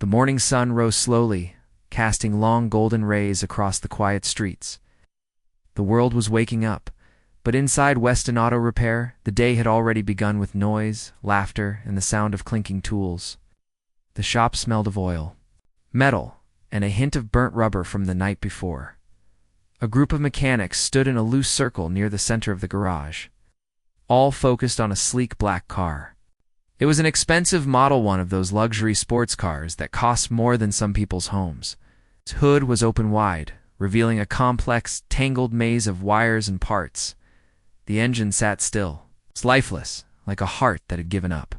The morning sun rose slowly, casting long golden rays across the quiet streets. The world was waking up, but inside Weston Auto Repair, the day had already begun with noise, laughter, and the sound of clinking tools. The shop smelled of oil, metal, and a hint of burnt rubber from the night before. A group of mechanics stood in a loose circle near the center of the garage, all focused on a sleek black car. It was an expensive Model 1 of those luxury sports cars that cost more than some people's homes. Its hood was open wide, revealing a complex, tangled maze of wires and parts. The engine sat still, lifeless, like a heart that had given up.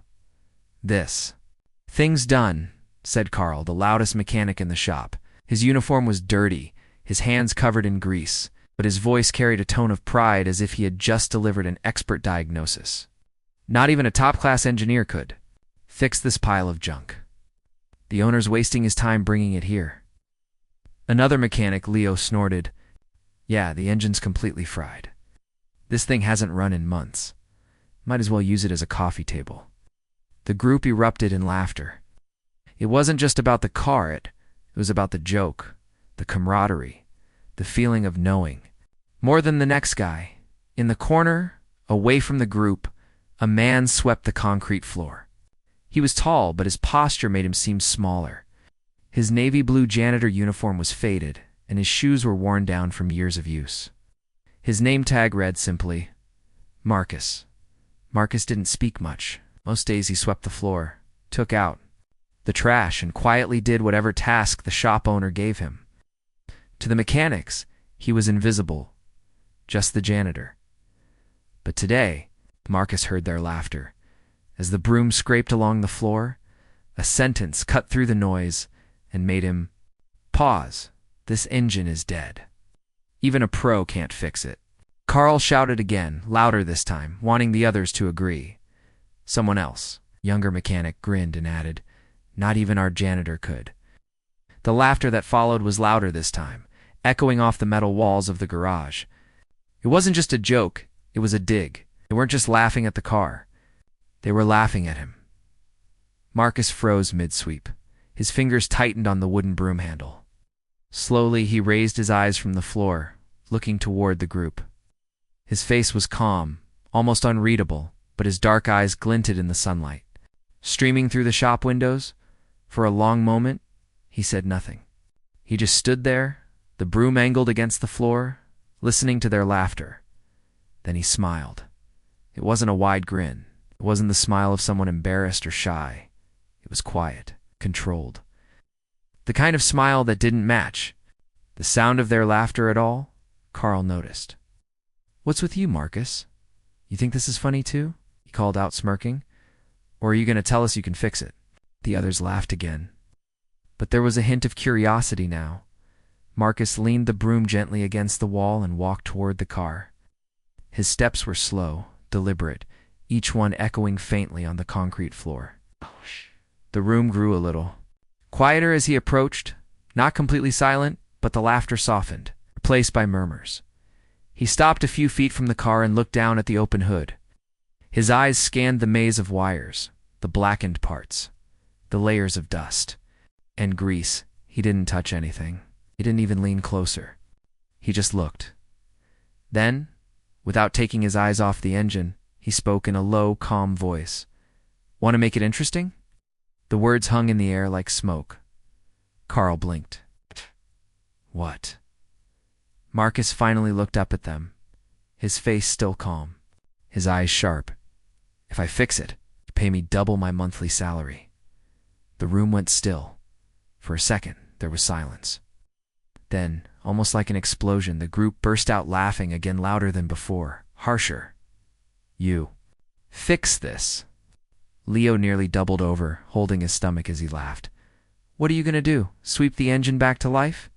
Thing's done," said Carl, the loudest mechanic in the shop. His uniform was dirty, his hands covered in grease, but his voice carried a tone of pride as if he had just delivered an expert diagnosis. "Not even a top-class engineer could fix this pile of junk. The owner's wasting his time bringing it here." Another mechanic, Leo, snorted. "Yeah, the engine's completely fried. This thing hasn't run in months. Might as well use it as a coffee table." The group erupted in laughter. It wasn't just about the car, it was about the joke, the camaraderie, the feeling of knowing. More than the next guy, in the corner, away from the group, a man swept the concrete floor. He was tall, but his posture made him seem smaller. His navy blue janitor uniform was faded, and his shoes were worn down from years of use. His name tag read simply, Marcus. Marcus didn't speak much. Most days he swept the floor, took out the trash, and quietly did whatever task the shop owner gave him. To the mechanics, he was invisible, just the janitor. But today, Marcus heard their laughter. As the broom scraped along the floor, a sentence cut through the noise and made him pause. "This engine is dead. Even a pro can't fix it." Carl shouted again, louder this time, wanting the others to agree. Someone else, younger mechanic, grinned and added, "Not even our janitor could." The laughter that followed was louder this time, echoing off the metal walls of the garage. It wasn't just a joke, it was a dig. They weren't just laughing at the car. They were laughing at him. Marcus froze mid-sweep. His fingers tightened on the wooden broom handle. Slowly, he raised his eyes from the floor, looking toward the group. His face was calm, almost unreadable, but his dark eyes glinted in the sunlight. Streaming through the shop windows, for a long moment, he said nothing. He just stood there, the broom angled against the floor, listening to their laughter. Then he smiled. It wasn't a wide grin. It wasn't the smile of someone embarrassed or shy. It was quiet, controlled. The kind of smile that didn't match the sound of their laughter at all. Carl noticed. "What's with you, Marcus? You think this is funny too?" he called out, smirking. "Or are you going to tell us you can fix it?" The others laughed again. But there was a hint of curiosity now. Marcus leaned the broom gently against the wall and walked toward the car. His steps were slow, deliberate, each one echoing faintly on the concrete floor. The room grew a little quieter as he approached, not completely silent, but the laughter softened, replaced by murmurs. He stopped a few feet from the car and looked down at the open hood. His eyes scanned the maze of wires, the blackened parts, the layers of dust and grease. He didn't touch anything. He didn't even lean closer. He just looked. Then, without taking his eyes off the engine, he spoke in a low, calm voice. "Want to make it interesting?" The words hung in the air like smoke. Carl blinked. "What?" Marcus finally looked up at them, his face still calm, his eyes sharp. "If I fix it, you pay me double my monthly salary." The room went still. For a second, there was silence. Then, almost like an explosion, the group burst out laughing again, louder than before, harsher. "You fix this." Leo nearly doubled over, holding his stomach as he laughed. "What are you going to do, sweep the engine back to life?"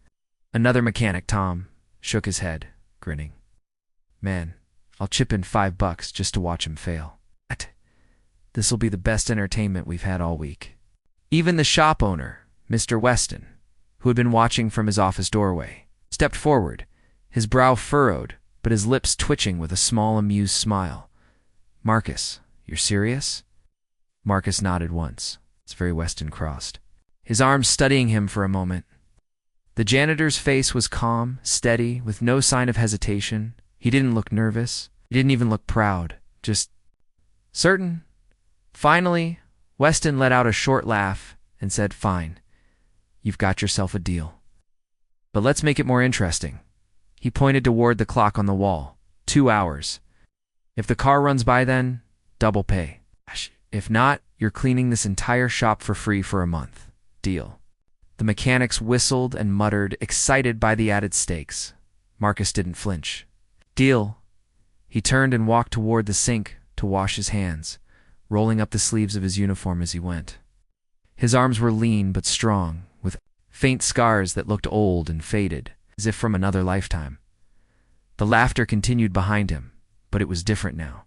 Another mechanic, Tom, shook his head, grinning. "Man, I'll chip in $5 just to watch him fail. This'll be the best entertainment we've had all week." Even the shop owner, Mr. Weston, who had been watching from his office doorway, stepped forward, his brow furrowed, but his lips twitching with a small, amused smile. "Marcus, you're serious?" Marcus nodded once. His very Weston crossed. his arms studying him for a moment. The janitor's face was calm, steady, with no sign of hesitation. He didn't look nervous. He didn't even look proud. Just certain. Finally, Weston let out a short laugh and said, "Fine. You've got yourself a deal. But let's make it more interesting." He pointed toward the clock on the wall. 2 hours. If the car runs by then, double pay. If not, you're cleaning this entire shop for free for a month. Deal. The mechanics whistled and muttered, excited by the added stakes. Marcus didn't flinch. Deal. He turned and walked toward the sink to wash his hands, rolling up the sleeves of his uniform as he went. His arms were lean but strong, with faint scars that looked old and faded, as if from another lifetime. The laughter continued behind him, but it was different now.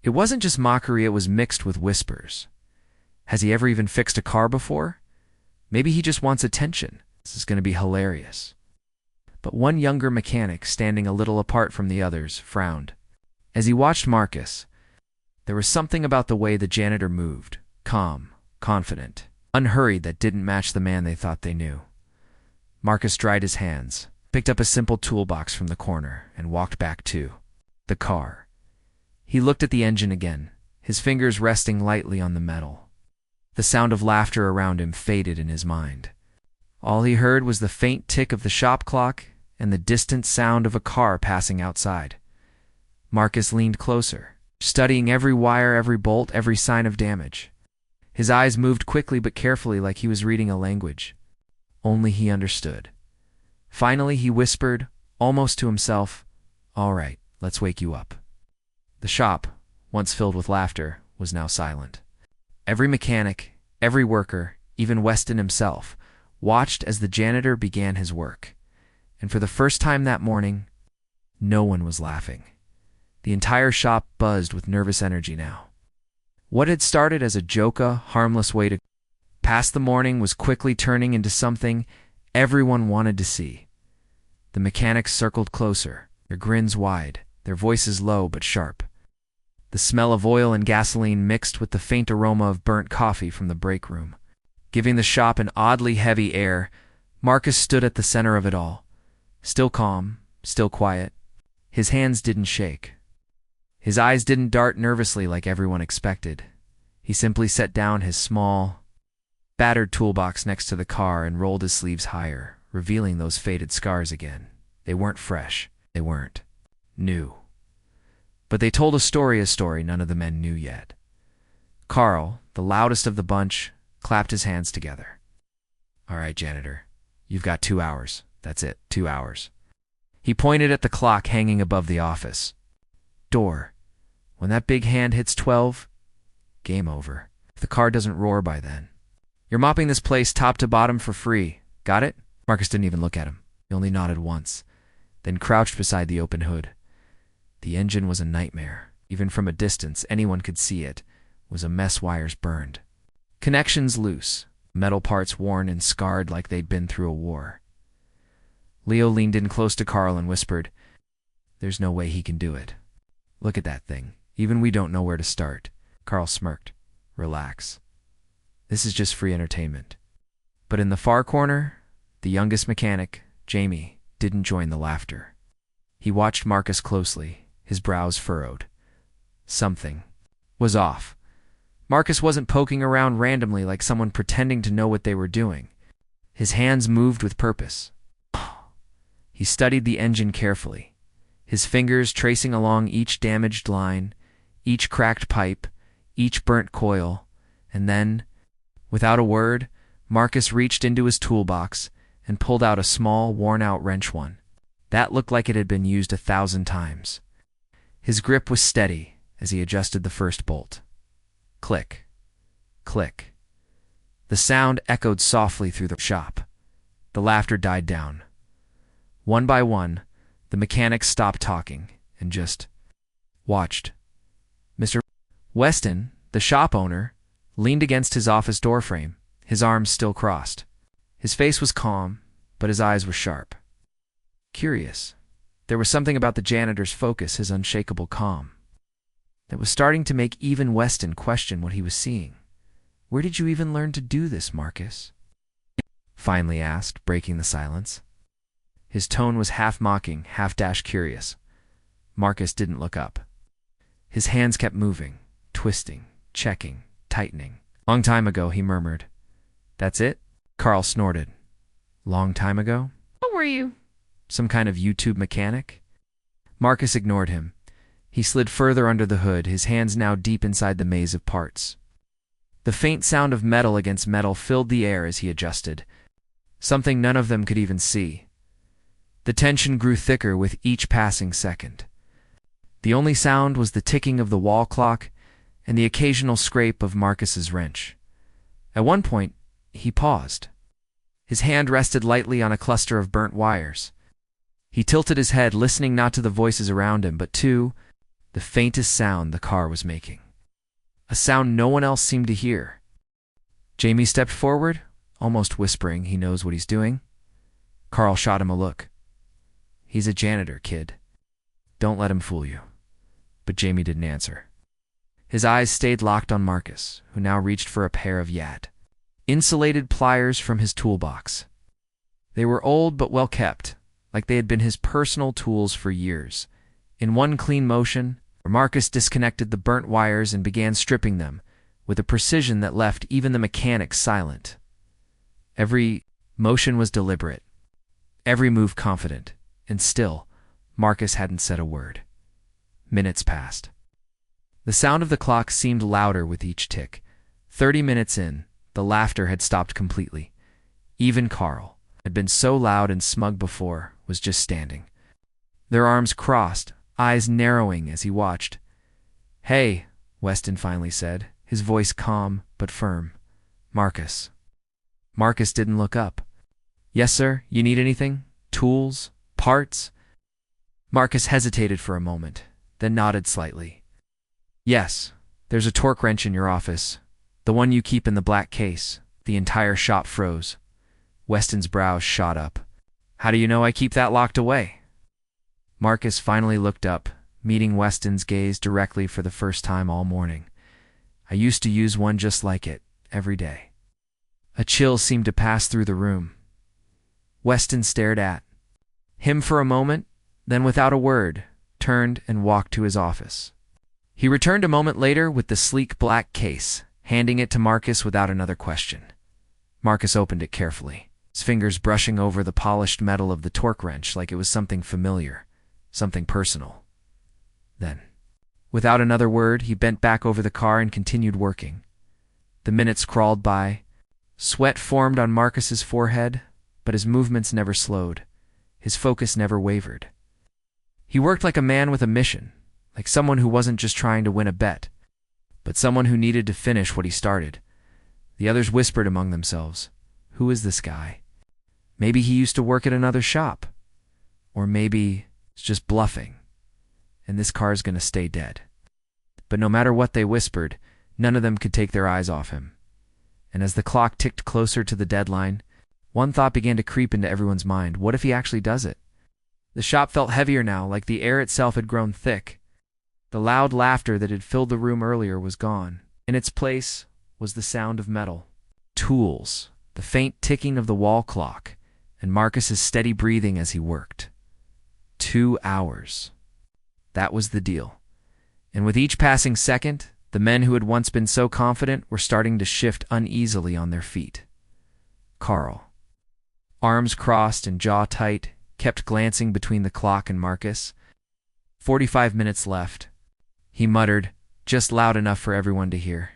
It wasn't just mockery, it was mixed with whispers. Has he ever even fixed a car before? Maybe he just wants attention. This is going to be hilarious. But one younger mechanic, standing a little apart from the others, frowned. As he watched Marcus, there was something about the way the janitor moved, calm, confident, unhurried, that didn't match the man they thought they knew. Marcus dried his hands, picked up a simple toolbox from the corner, and walked back to the car. He looked at the engine again, his fingers resting lightly on the metal. The sound of laughter around him faded in his mind. All he heard was the faint tick of the shop clock and the distant sound of a car passing outside. Marcus leaned closer, studying every wire, every bolt, every sign of damage. His eyes moved quickly but carefully, like he was reading a language only he understood. Finally, he whispered, almost to himself, "All right, let's wake you up." The shop, once filled with laughter, was now silent. Every mechanic, every worker, even Weston himself, watched as the janitor began his work. And for the first time that morning, no one was laughing. The entire shop buzzed with nervous energy now. What had started as a harmless way to pass the morning was quickly turning into something everyone wanted to see. The mechanics circled closer, their grins wide, their voices low but sharp. The smell of oil and gasoline mixed with the faint aroma of burnt coffee from the break room, giving the shop an oddly heavy air. Marcus stood at the center of it all, still calm, still quiet. His hands didn't shake. His eyes didn't dart nervously like everyone expected. He simply set down his small, battered toolbox next to the car and rolled his sleeves higher, revealing those faded scars again. They weren't fresh. They weren't new. But they told a story none of the men knew yet. Carl, the loudest of the bunch, clapped his hands together. "All right, janitor. You've got 2 hours. That's it, 2 hours." He pointed at the clock hanging above the office door. "When that big hand hits 12, game over. If the car doesn't roar by then. You're mopping this place top to bottom for free. Got it?" Marcus didn't even look at him. He only nodded once, then crouched beside the open hood. The engine was a nightmare. Even from a distance, anyone could see it was a mess, wires burned, connections loose, metal parts worn and scarred like they'd been through a war. Leo leaned in close to Carl and whispered, "There's no way he can do it. Look at that thing. Even we don't know where to start." Carl smirked. "Relax. This is just free entertainment." But in the far corner, the youngest mechanic, Jamie, didn't join the laughter. He watched Marcus closely, his brows furrowed. Something was off. Marcus wasn't poking around randomly like someone pretending to know what they were doing. His hands moved with purpose. He studied the engine carefully, his fingers tracing along each damaged line, each cracked pipe, each burnt coil, and then, without a word, Marcus reached into his toolbox and pulled out a small, worn-out wrench one. That looked like it had been used 1,000 times. His grip was steady as he adjusted the first bolt. Click, click. The sound echoed softly through the shop. The laughter died down. One by one, the mechanics stopped talking and just watched. Mr. Weston, the shop owner, leaned against his office doorframe, his arms still crossed. His face was calm, but his eyes were sharp. Curious. There was something about the janitor's focus, his unshakable calm, that was starting to make even Weston question what he was seeing. "Where did you even learn to do this, Marcus?" finally asked, breaking the silence. His tone was half mocking, half curious. Marcus didn't look up. His hands kept moving, twisting, checking, tightening. Long time ago, he murmured. That's it? Carl snorted. Long time ago? What were you? Some kind of YouTube mechanic? Marcus ignored him. He slid further under the hood, his hands now deep inside the maze of parts. The faint sound of metal against metal filled the air as he adjusted, something none of them could even see. The tension grew thicker with each passing second. The only sound was the ticking of the wall clock and the occasional scrape of Marcus's wrench. At one point, he paused. His hand rested lightly on a cluster of burnt wires. He tilted his head, listening not to the voices around him, but to the faintest sound the car was making. A sound no one else seemed to hear. Jamie stepped forward, almost whispering he knows what he's doing. Carl shot him a look. He's a janitor, kid. Don't let him fool you. But Jamie didn't answer. His eyes stayed locked on Marcus, who now reached for a pair of insulated pliers from his toolbox. They were old but well kept, like they had been his personal tools for years. In one clean motion, Marcus disconnected the burnt wires and began stripping them, with a precision that left even the mechanics silent. Every motion was deliberate, every move confident, and still, Marcus hadn't said a word. Minutes passed. The sound of the clock seemed louder with each tick. 30 minutes in, the laughter had stopped completely. Even Carl, who had been so loud and smug before, was just standing. Their arms crossed, eyes narrowing as he watched. Hey, Weston finally said, his voice calm but firm. Marcus. Marcus didn't look up. Yes, sir, you need anything? Tools? Parts? Marcus hesitated for a moment, then nodded slightly. Yes, there's a torque wrench in your office. The one you keep in the black case. The entire shop froze. Weston's brows shot up. How do you know I keep that locked away? Marcus finally looked up, meeting Weston's gaze directly for the first time all morning. I used to use one just like it, every day. A chill seemed to pass through the room. Weston stared at him for a moment, then without a word, turned and walked to his office. He returned a moment later with the sleek black case, handing it to Marcus without another question. Marcus opened it carefully, his fingers brushing over the polished metal of the torque wrench like it was something familiar, something personal. Then, without another word, he bent back over the car and continued working. The minutes crawled by. Sweat formed on Marcus's forehead, but his movements never slowed. His focus never wavered. He worked like a man with a mission, like someone who wasn't just trying to win a bet, but someone who needed to finish what he started. The others whispered among themselves, who is this guy? Maybe he used to work at another shop. Or maybe it's just bluffing, and this car's going to stay dead. But no matter what they whispered, none of them could take their eyes off him. And as the clock ticked closer to the deadline, one thought began to creep into everyone's mind. What if he actually does it? The shop felt heavier now, like the air itself had grown thick. The loud laughter that had filled the room earlier was gone. In its place was the sound of metal, tools, the faint ticking of the wall clock, and Marcus's steady breathing as he worked. 2 hours. That was the deal. And with each passing second, the men who had once been so confident were starting to shift uneasily on their feet. Carl, arms crossed and jaw tight, kept glancing between the clock and Marcus. 45 minutes left. He muttered, just loud enough for everyone to hear.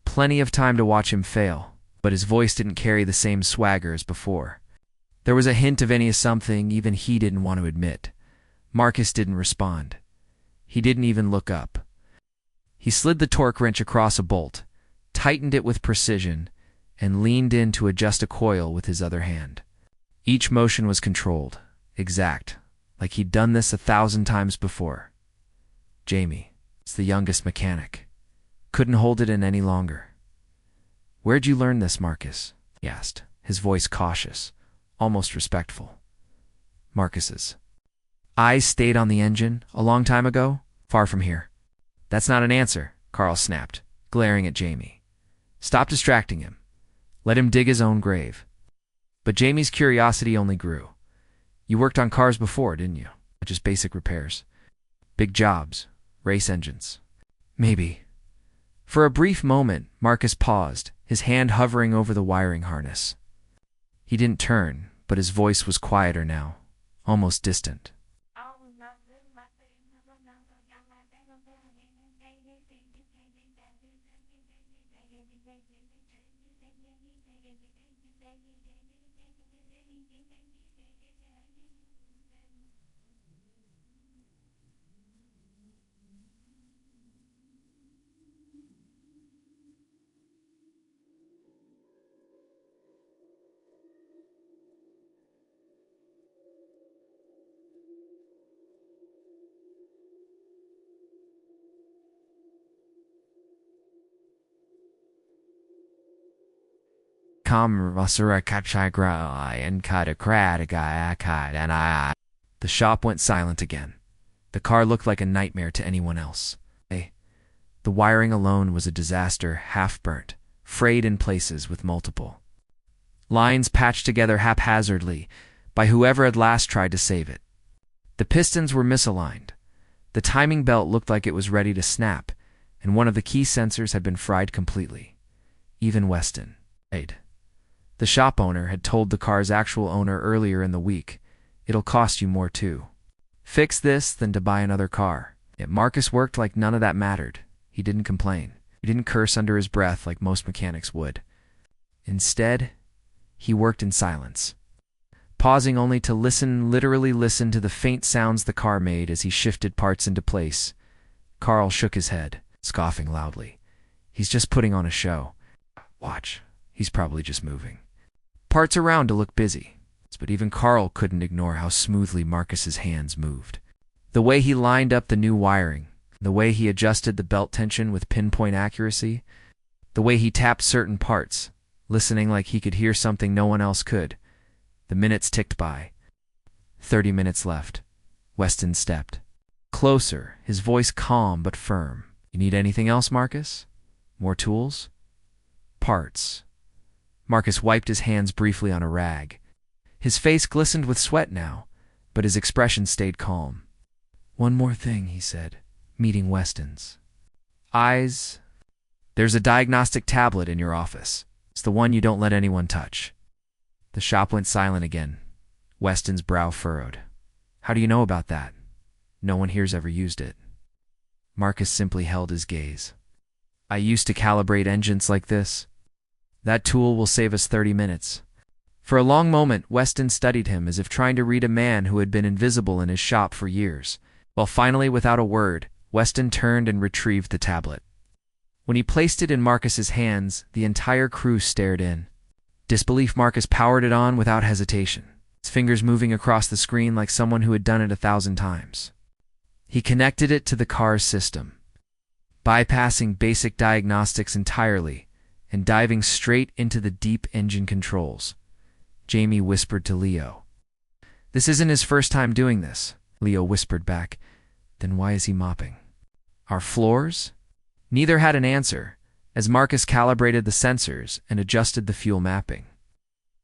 Plenty of time to watch him fail, but his voice didn't carry the same swagger as before. There was a hint of any something even he didn't want to admit. Marcus didn't respond. He didn't even look up. He slid the torque wrench across a bolt, tightened it with precision, and leaned in to adjust a coil with his other hand. Each motion was controlled, exact, like he'd done this 1,000 times before. Jamie, it's the youngest mechanic, couldn't hold it in any longer. Where'd you learn this, Marcus? He asked, his voice cautious, almost respectful. Marcus's eyes stayed on the engine a long time ago, far from here. That's not an answer, Carl snapped, glaring at Jamie. Stop distracting him. Let him dig his own grave. But Jamie's curiosity only grew. You worked on cars before, didn't you? Just basic repairs. Big jobs. Race engines. Maybe. For a brief moment, Marcus paused, his hand hovering over the wiring harness. He didn't turn, but his voice was quieter now, almost distant. The shop went silent again. The car looked like a nightmare to anyone else. The wiring alone was a disaster, half-burnt, frayed in places with multiple lines patched together haphazardly by whoever had last tried to save it. The pistons were misaligned. The timing belt looked like it was ready to snap, and one of the key sensors had been fried completely. Even Weston. The shop owner had told the car's actual owner earlier in the week, "It'll cost you more too. Fix this than to buy another car." Yet Marcus worked like none of that mattered. He didn't complain. He didn't curse under his breath like most mechanics would. Instead, he worked in silence, pausing only to literally listen to the faint sounds the car made as he shifted parts into place. Carl shook his head, scoffing loudly. "He's just putting on a show. Watch, he's probably just moving parts around to look busy." But even Carl couldn't ignore how smoothly Marcus's hands moved. The way he lined up the new wiring, the way he adjusted the belt tension with pinpoint accuracy, the way he tapped certain parts, listening like he could hear something no one else could. The minutes ticked by. 30 minutes left. Weston stepped closer, his voice calm but firm. "You need anything else, Marcus? More tools?" "Parts." Marcus wiped his hands briefly on a rag. His face glistened with sweat now, but his expression stayed calm. "One more thing," he said, meeting Weston's eyes. "There's a diagnostic tablet in your office. It's the one you don't let anyone touch." The shop went silent again. Weston's brow furrowed. "How do you know about that? No one here's ever used it." Marcus simply held his gaze. "I used to calibrate engines like this. That tool will save us 30 minutes. For a long moment, Weston studied him as if trying to read a man who had been invisible in his shop for years. While finally, without a word, Weston turned and retrieved the tablet. When he placed it in Marcus's hands, the entire crew stared in disbelief. Marcus powered it on without hesitation, his fingers moving across the screen like someone who had done it 1,000 times. He connected it to the car's system, bypassing basic diagnostics entirely and diving straight into the deep engine controls. Jamie whispered to Leo. "This isn't his first time doing this," Leo whispered back. "Then why is he mopping our floors?" Neither had an answer, as Marcus calibrated the sensors and adjusted the fuel mapping.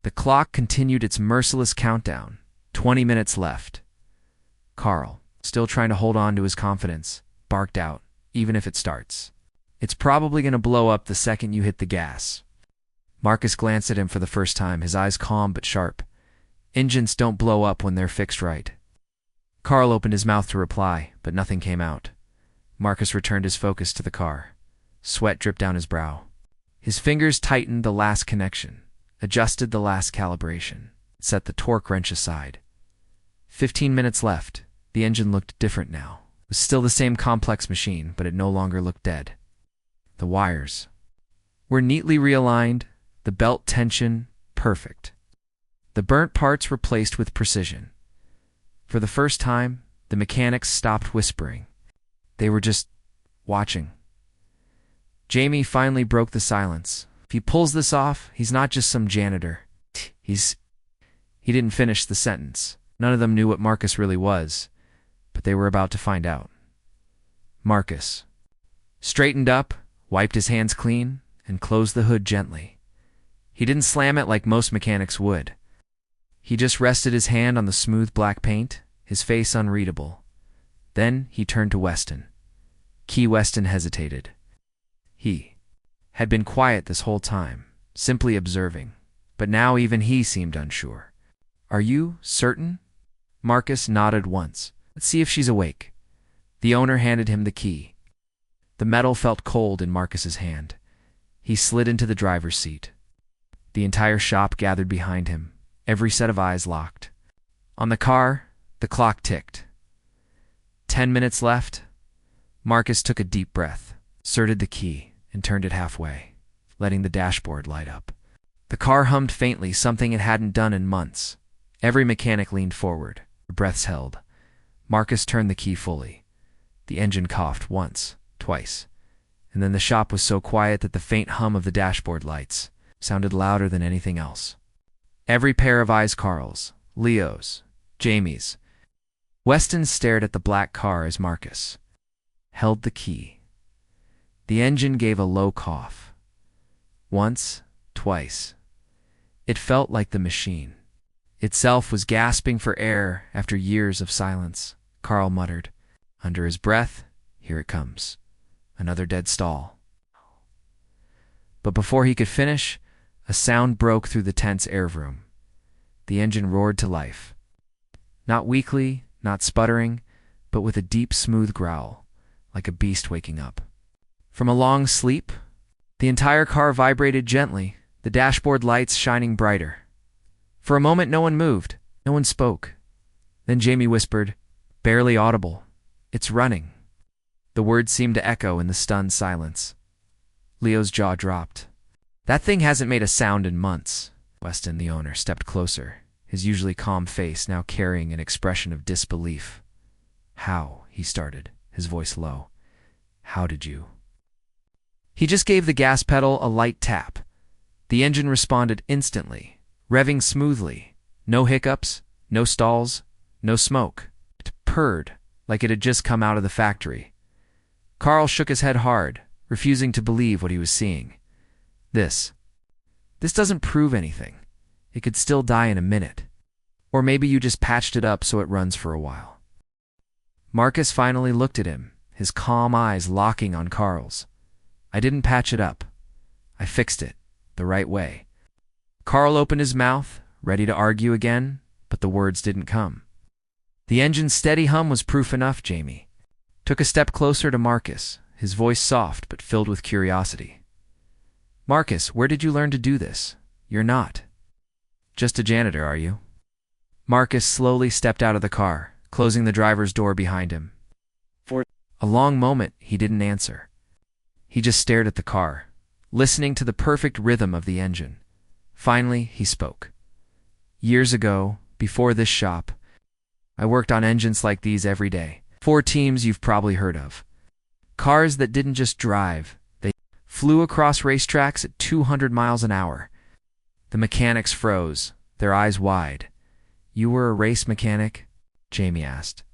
The clock continued its merciless countdown. 20 minutes left. Carl, still trying to hold on to his confidence, barked out, "Even if it starts, it's probably going to blow up the second you hit the gas." Marcus glanced at him for the first time, his eyes calm but sharp. "Engines don't blow up when they're fixed right." Carl opened his mouth to reply, but nothing came out. Marcus returned his focus to the car. Sweat dripped down his brow. His fingers tightened the last connection, adjusted the last calibration, set the torque wrench aside. 15 minutes left. The engine looked different now. It was still the same complex machine, but it no longer looked dead. The wires were neatly realigned, the belt tension perfect. The burnt parts replaced with precision. For the first time, the mechanics stopped whispering. They were just watching. Jamie finally broke the silence. "If he pulls this off, he's not just some janitor. He didn't finish the sentence. None of them knew what Marcus really was, but they were about to find out. Marcus straightened up, wiped his hands clean, and closed the hood gently. He didn't slam it like most mechanics would. He just rested his hand on the smooth black paint, his face unreadable. Then he turned to Weston. Key Weston hesitated. He had been quiet this whole time, simply observing, but now even he seemed unsure. "Are you certain?" Marcus nodded once. "Let's see if she's awake." The owner handed him the key. The metal felt cold in Marcus's hand. He slid into the driver's seat. The entire shop gathered behind him, every set of eyes locked. On the car, the clock ticked. 10 minutes left. Marcus took a deep breath, inserted the key, and turned it halfway, letting the dashboard light up. The car hummed faintly, something it hadn't done in months. Every mechanic leaned forward, their breaths held. Marcus turned the key fully. The engine coughed once, twice, and then the shop was so quiet that the faint hum of the dashboard lights sounded louder than anything else. Every pair of eyes, Carl's, Leo's, Jamie's. Weston stared at the black car as Marcus held the key. The engine gave a low cough. Once, twice. It felt like the machine itself was gasping for air after years of silence. Carl muttered. Under his breath, "Here it comes." Another dead stall. But before he could finish, a sound broke through the tense air room. The engine roared to life. Not weakly, not sputtering, but with a deep, smooth growl, like a beast waking up. From a long sleep, the entire car vibrated gently, the dashboard lights shining brighter. For a moment no one moved, no one spoke. Then Jamie whispered, barely audible, "It's running." The words seemed to echo in the stunned silence. Leo's jaw dropped. "That thing hasn't made a sound in months." Weston, the owner, stepped closer, his usually calm face now carrying an expression of disbelief. "How?" he started, his voice low. "How did you?" He just gave the gas pedal a light tap. The engine responded instantly, revving smoothly. No hiccups, no stalls, no smoke. It purred like it had just come out of the factory. Carl shook his head hard, refusing to believe what he was seeing. This doesn't prove anything. It could still die in a minute. Or maybe you just patched it up so it runs for a while. Marcus finally looked at him, his calm eyes locking on Carl's. "I didn't patch it up. I fixed it, the right way." Carl opened his mouth, ready to argue again, but the words didn't come. The engine's steady hum was proof enough. Jamie took a step closer to Marcus, his voice soft but filled with curiosity. "Marcus, where did you learn to do this? You're not just a janitor, are you?" Marcus slowly stepped out of the car, closing the driver's door behind him. For a long moment, he didn't answer. He just stared at the car, listening to the perfect rhythm of the engine. Finally, he spoke. "Years ago, before this shop, I worked on engines like these every day. 4 teams you've probably heard of. Cars that didn't just drive, they flew across racetracks at 200 miles an hour. The mechanics froze, their eyes wide. "You were a race mechanic?" Jamie asked.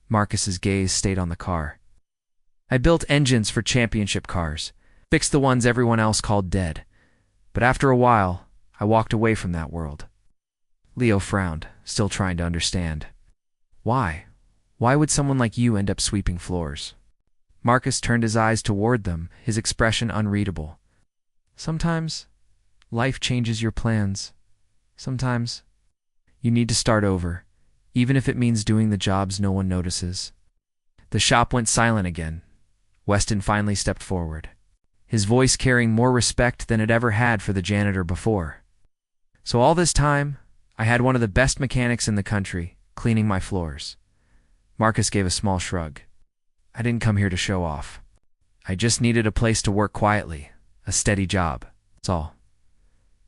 Marcus's gaze stayed on the car. "I built engines for championship cars, fixed the ones everyone else called dead. But after a while, I walked away from that world." Leo frowned, still trying to understand. "Why? Why would someone like you end up sweeping floors?" Marcus turned his eyes toward them, his expression unreadable. "Sometimes life changes your plans. Sometimes you need to start over, even if it means doing the jobs no one notices." The shop went silent again. Weston finally stepped forward, his voice carrying more respect than it ever had for the janitor before. "So all this time, I had one of the best mechanics in the country cleaning my floors." Marcus gave a small shrug. "I didn't come here to show off. I just needed a place to work quietly, a steady job. That's all."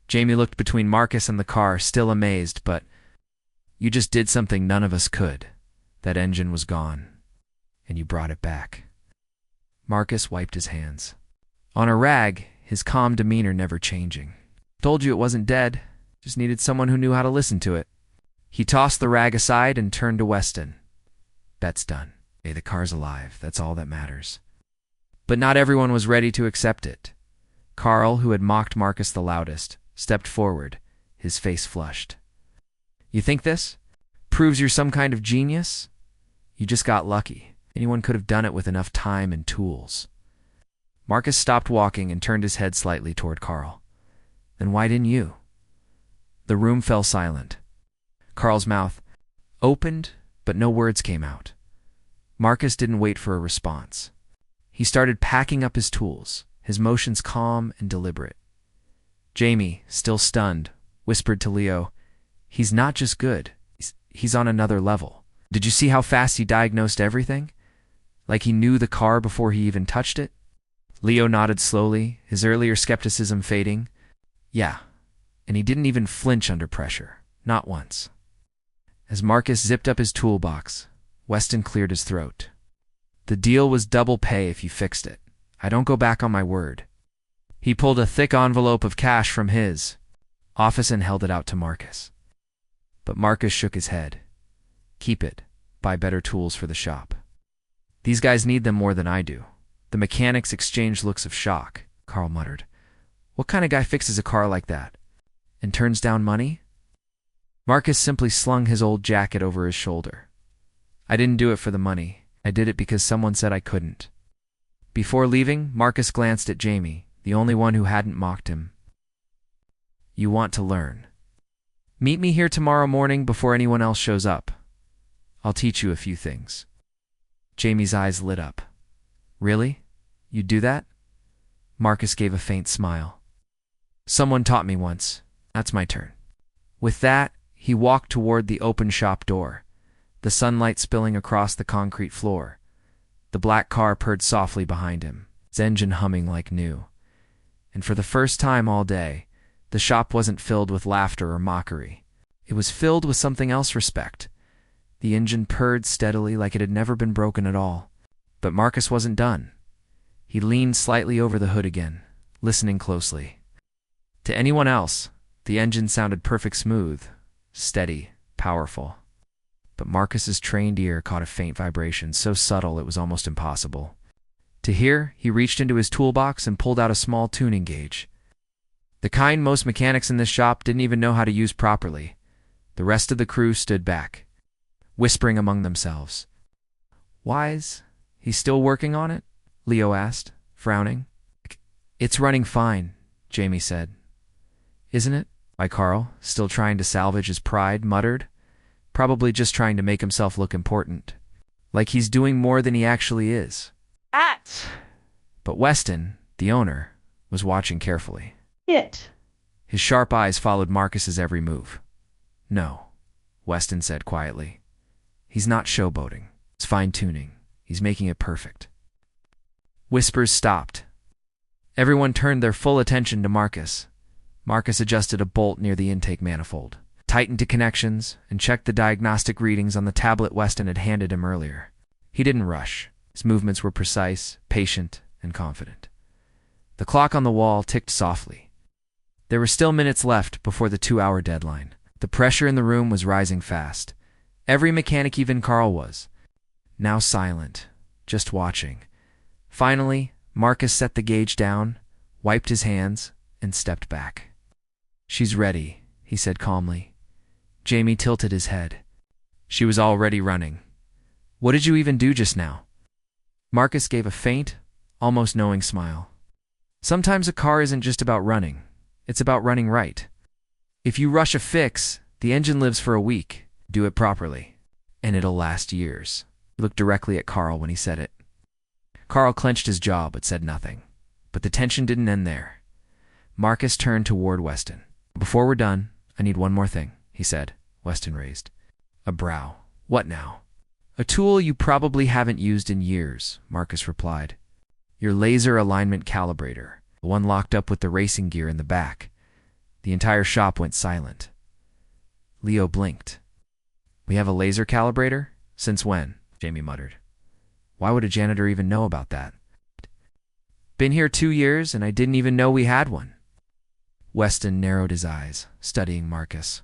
Jamie looked between Marcus and the car, still amazed, but "You just did something none of us could. That engine was gone, and you brought it back." Marcus wiped his hands. On a rag, his calm demeanor never changing. "Told you it wasn't dead. Just needed someone who knew how to listen to it." He tossed the rag aside and turned to Weston. "Bet's done. Hey, the car's alive. That's all that matters." But not everyone was ready to accept it. Carl, who had mocked Marcus the loudest, stepped forward, his face flushed. You think this proves you're some kind of genius? You just got lucky. Anyone could have done it with enough time and tools. Marcus stopped walking and turned his head slightly toward Carl. Then why didn't you? The room fell silent. Carl's mouth opened, but no words came out. Marcus didn't wait for a response. He started packing up his tools, his motions calm and deliberate. Jamie, still stunned, whispered to Leo, "He's not just good. He's on another level. Did you see how fast he diagnosed everything? Like he knew the car before he even touched it?" Leo nodded slowly, his earlier skepticism fading. "Yeah, and he didn't even flinch under pressure. Not once." As Marcus zipped up his toolbox, Weston cleared his throat. "The deal was double pay if you fixed it. I don't go back on my word." He pulled a thick envelope of cash from his office and held it out to Marcus. But Marcus shook his head. "Keep it. Buy better tools for the shop. These guys need them more than I do." The mechanics exchanged looks of shock. Carl muttered, "What kind of guy fixes a car like that? And turns down money?" Marcus simply slung his old jacket over his shoulder. "I didn't do it for the money. I did it because someone said I couldn't." Before leaving, Marcus glanced at Jamie, the only one who hadn't mocked him. "You want to learn. Meet me here tomorrow morning before anyone else shows up. I'll teach you a few things." Jamie's eyes lit up. "Really? You'd do that?" Marcus gave a faint smile. "Someone taught me once. That's my turn." With that, he walked toward the open shop door, the sunlight spilling across the concrete floor. The black car purred softly behind him, its engine humming like new. And for the first time all day, the shop wasn't filled with laughter or mockery. It was filled with something else: respect. The engine purred steadily like it had never been broken at all. But Marcus wasn't done. He leaned slightly over the hood again, listening closely. To anyone else, the engine sounded perfect, smooth, steady, powerful. But Marcus's trained ear caught a faint vibration, so subtle it was almost impossible to hear. He reached into his toolbox and pulled out a small tuning gauge. The kind most mechanics in this shop didn't even know how to use properly. The rest of the crew stood back, whispering among themselves. "Wise? He's still working on it?" Leo asked, frowning. "It's running fine," Jamie said. "Isn't it?" By Carl, still trying to salvage his pride, muttered. "Probably just trying to make himself look important. Like he's doing more than he actually is." But Weston, the owner, was watching carefully. His sharp eyes followed Marcus's every move. "No," Weston said quietly. "He's not showboating. It's fine-tuning. He's making it perfect." Whispers stopped. Everyone turned their full attention to Marcus. Marcus adjusted a bolt near the intake manifold, tightened to connections, and checked the diagnostic readings on the tablet Weston had handed him earlier. He didn't rush. His movements were precise, patient, and confident. The clock on the wall ticked softly. There were still minutes left before the 2-hour deadline. The pressure in the room was rising fast. Every mechanic, even Carl, was now silent, just watching. Finally, Marcus set the gauge down, wiped his hands, and stepped back. "She's ready," he said calmly. Jamie tilted his head. "She was already running. What did you even do just now?" Marcus gave a faint, almost knowing smile. "Sometimes a car isn't just about running. It's about running right. If you rush a fix, the engine lives for a week. Do it properly, and it'll last years." He looked directly at Carl when he said it. Carl clenched his jaw but said nothing. But the tension didn't end there. Marcus turned toward Weston. "Before we're done, I need one more thing," he said. Weston raised a brow. "What now?" "A tool you probably haven't used in years," Marcus replied. "Your laser alignment calibrator, the one locked up with the racing gear in the back." The entire shop went silent. Leo blinked. "We have a laser calibrator? Since when?" Jamie muttered. "Why would a janitor even know about that?" "Been here 2 years, and I didn't even know we had one." Weston narrowed his eyes, studying Marcus.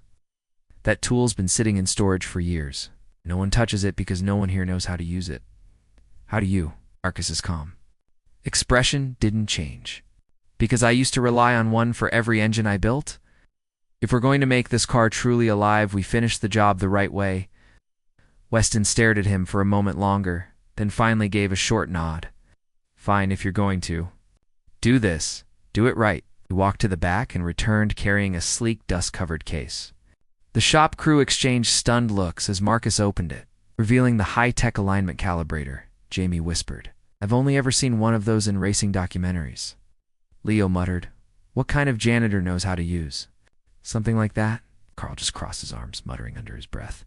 "That tool's been sitting in storage for years. No one touches it because no one here knows how to use it." "How do you?" Marcus's calm expression didn't change. "Because I used to rely on one for every engine I built." If we're going to make this car truly alive, we finish the job the right way. Weston stared at him for a moment longer, then finally gave a short nod. Fine, if you're going to. Do this. Do it right. He walked to the back and returned carrying a sleek, dust-covered case. The shop crew exchanged stunned looks as Marcus opened it, revealing the high-tech alignment calibrator. Jamie whispered, "I've only ever seen one of those in racing documentaries." Leo muttered, "What kind of janitor knows how to use something like that?" Carl just crossed his arms, muttering under his breath,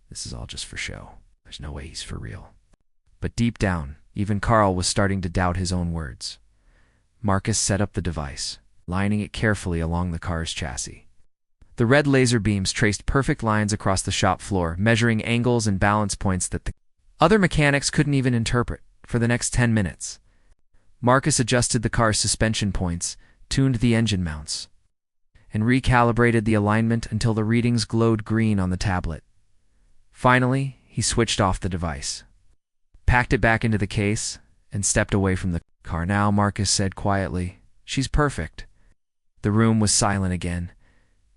"This is all just for show. There's no way he's for real." But deep down, even Carl was starting to doubt his own words. Marcus set up the device, lining it carefully along the car's chassis. The red laser beams traced perfect lines across the shop floor, measuring angles and balance points that the other mechanics couldn't even interpret. For the next 10 minutes, Marcus adjusted the car's suspension points, tuned the engine mounts, and recalibrated the alignment until the readings glowed green on the tablet. Finally, he switched off the device, packed it back into the case, and stepped away from the car. "Now," Marcus said quietly, "she's perfect." The room was silent again.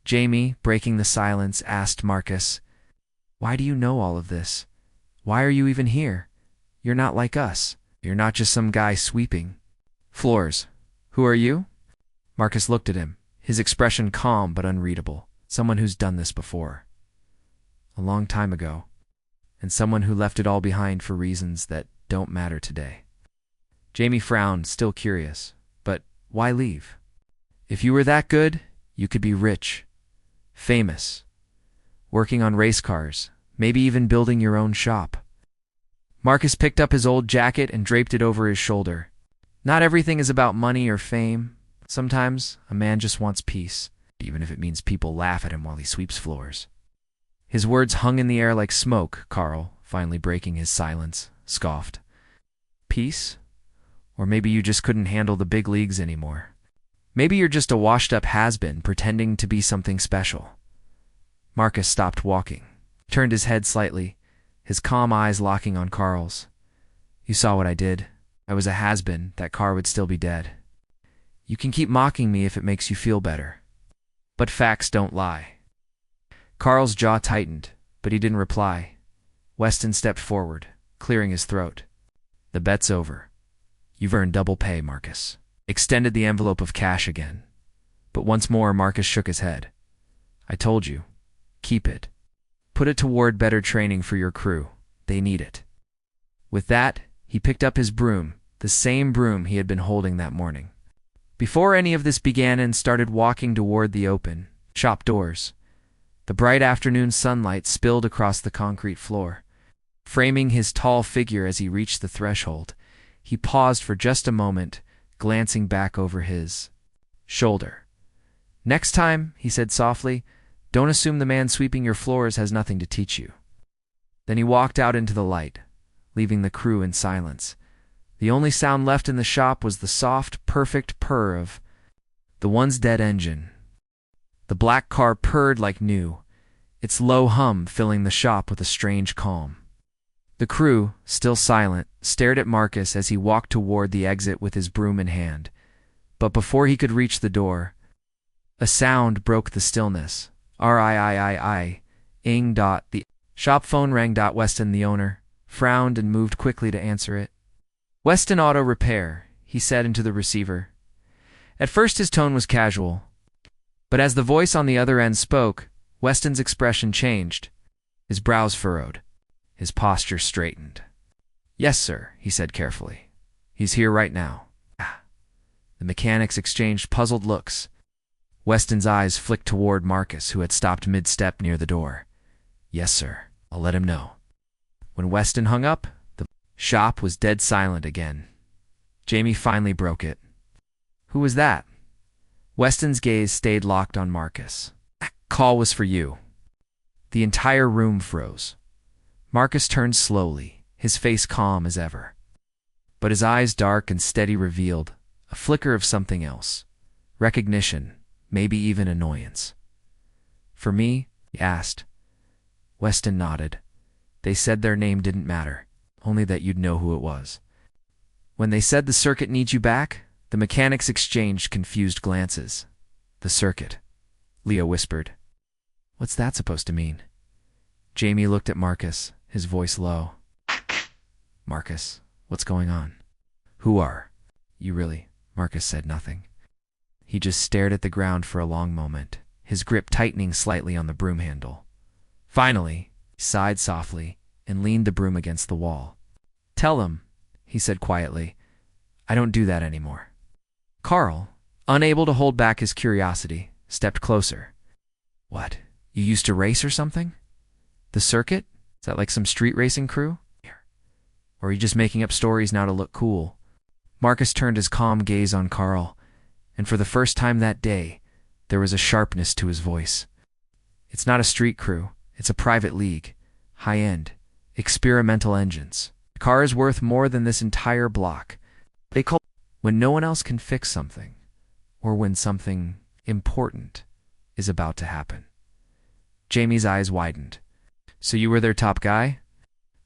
Jamie, breaking the silence, asked Marcus, "Why do you know all of this? Why are you even here? You're not like us. You're not just some guy sweeping floors. Who are you?" Marcus looked at him, his expression calm but unreadable. "Someone who's done this before. A long time ago. And someone who left it all behind for reasons that don't matter today." Jamie frowned, still curious. "But why leave? If you were that good, you could be rich, famous, working on race cars, maybe even building your own shop." Marcus picked up his old jacket and draped it over his shoulder. "Not everything is about money or fame. Sometimes a man just wants peace, even if it means people laugh at him while he sweeps floors." His words hung in the air like smoke. Carl, finally breaking his silence, scoffed. "Peace? Or maybe you just couldn't handle the big leagues anymore. Maybe you're just a washed-up has-been pretending to be something special." Marcus stopped walking, turned his head slightly, his calm eyes locking on Carl's. "You saw what I did. I was a has-been. That car would still be dead. You can keep mocking me if it makes you feel better. But facts don't lie." Carl's jaw tightened, but he didn't reply. Weston stepped forward, clearing his throat. "The bet's over. You've earned double pay," Marcus extended the envelope of cash again. But once more Marcus shook his head. "I told you. Keep it. Put it toward better training for your crew. They need it." With that, he picked up his broom, the same broom he had been holding that morning. Before any of this began, and started walking toward the open shop doors. The bright afternoon sunlight spilled across the concrete floor, framing his tall figure as he reached the threshold. He paused for just a moment, glancing back over his shoulder. "Next time," he said softly, "don't assume the man sweeping your floors has nothing to teach you." Then he walked out into the light, leaving the crew in silence. The only sound left in the shop was the soft, perfect purr of the one's dead engine. The black car purred like new, its low hum filling the shop with a strange calm. The crew, still silent, stared at Marcus as he walked toward the exit with his broom in hand. But before he could reach the door, a sound broke the stillness. Ring. The shop phone rang. Weston, the owner, frowned and moved quickly to answer it. "Weston Auto Repair," he said into the receiver. At first his tone was casual, but as the voice on the other end spoke, Weston's expression changed. His brows furrowed, his posture straightened. "Yes, sir," he said carefully. "He's here right now." The mechanics exchanged puzzled looks. Weston's eyes flicked toward Marcus, who had stopped mid-step near the door. "Yes, sir. I'll let him know." When Weston hung up, the shop was dead silent again. Jamie finally broke it. "Who was that?" Weston's gaze stayed locked on Marcus. "That call was for you." The entire room froze. Marcus turned slowly, his face calm as ever. But his eyes, dark and steady, revealed a flicker of something else. Recognition, maybe even annoyance. "For me?" he asked. Weston nodded. "They said their name didn't matter, only that you'd know who it was." "When they said the circuit needs you back?" The mechanics exchanged confused glances. "The circuit. Leo whispered. What's that supposed to mean? Jamie looked at Marcus, his voice low. Marcus, what's going on? Who are you really? Marcus said nothing. He just stared at the ground for a long moment, his grip tightening slightly on the broom handle. Finally, he sighed softly and leaned the broom against the wall. Tell him, he said quietly. I don't do that anymore. Carl, unable to hold back his curiosity, stepped closer. What? You used to race or something? The circuit? Is that like some street racing crew? Or are you just making up stories now to look cool? Marcus turned his calm gaze on Carl, and for the first time that day, there was a sharpness to his voice. It's not a street crew, it's a private league. High-end, experimental engines. The car is worth more than this entire block. They call when no one else can fix something, or when something important is about to happen. Jamie's eyes widened. So you were their top guy?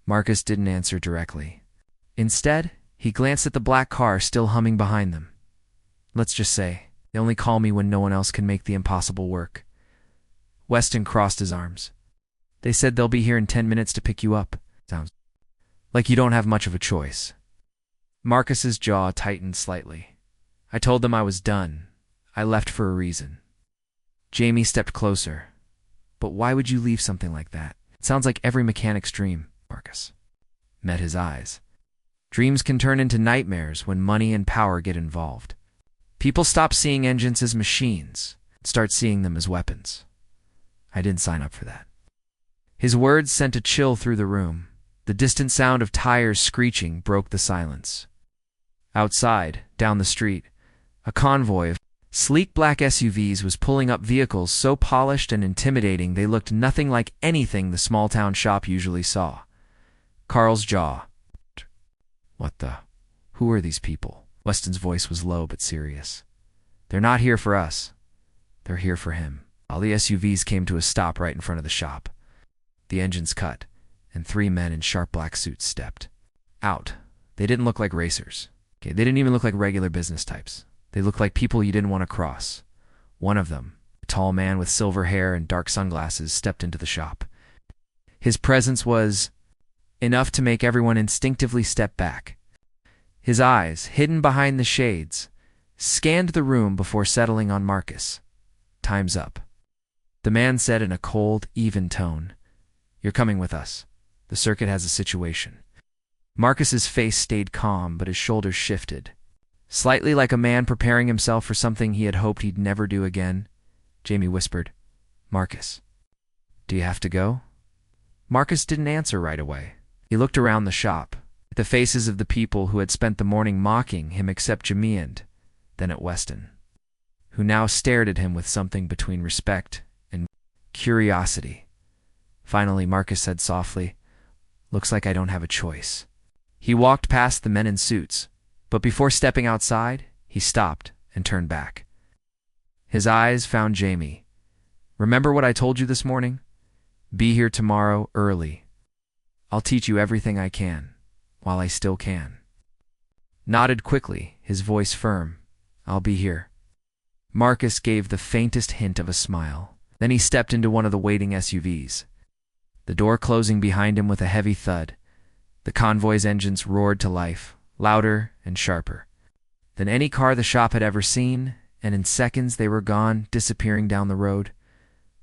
Marcus didn't answer directly. Instead, he glanced at the black car still humming behind them. Let's just say, they only call me when no one else can make the impossible work. Weston crossed his arms. They said they'll be here in 10 minutes to pick you up. Sounds like you don't have much of a choice. Marcus's jaw tightened slightly. I told them I was done. I left for a reason. Jamie stepped closer. But why would you leave something like that? It sounds like every mechanic's dream. Marcus met his eyes. Dreams can turn into nightmares when money and power get involved. People stop seeing engines as machines and start seeing them as weapons. I didn't sign up for that. His words sent a chill through the room. The distant sound of tires screeching broke the silence. Outside, down the street, a convoy of sleek black SUVs was pulling up vehicles so polished and intimidating they looked nothing like anything the small-town shop usually saw. Carl's jaw. What the? Who are these people? Weston's voice was low but serious. They're not here for us. They're here for him. All the SUVs came to a stop right in front of the shop. The engines cut, and 3 men in sharp black suits stepped out. They didn't look like racers. They didn't even look like regular business types. They looked like people you didn't want to cross. One of them, a tall man with silver hair and dark sunglasses, stepped into the shop. His presence was enough to make everyone instinctively step back. His eyes, hidden behind the shades, scanned the room before settling on Marcus. Time's up. The man said in a cold, even tone, You're coming with us. The circuit has a situation. Marcus's face stayed calm, but his shoulders shifted. Slightly like a man preparing himself for something he had hoped he'd never do again, Jamie whispered, Marcus, do you have to go? Marcus didn't answer right away. He looked around the shop, at the faces of the people who had spent the morning mocking him except Jamiand, then at Weston, who now stared at him with something between respect and curiosity. Finally, Marcus said softly, Looks like I don't have a choice. He walked past the men in suits, but before stepping outside, he stopped and turned back. His eyes found Jamie. Remember what I told you this morning? Be here tomorrow early. I'll teach you everything I can, while I still can. Nodded quickly, his voice firm. I'll be here. Marcus gave the faintest hint of a smile. Then he stepped into one of the waiting SUVs. The door closing behind him with a heavy thud. The convoy's engines roared to life, louder and sharper than any car the shop had ever seen, and in seconds they were gone, disappearing down the road.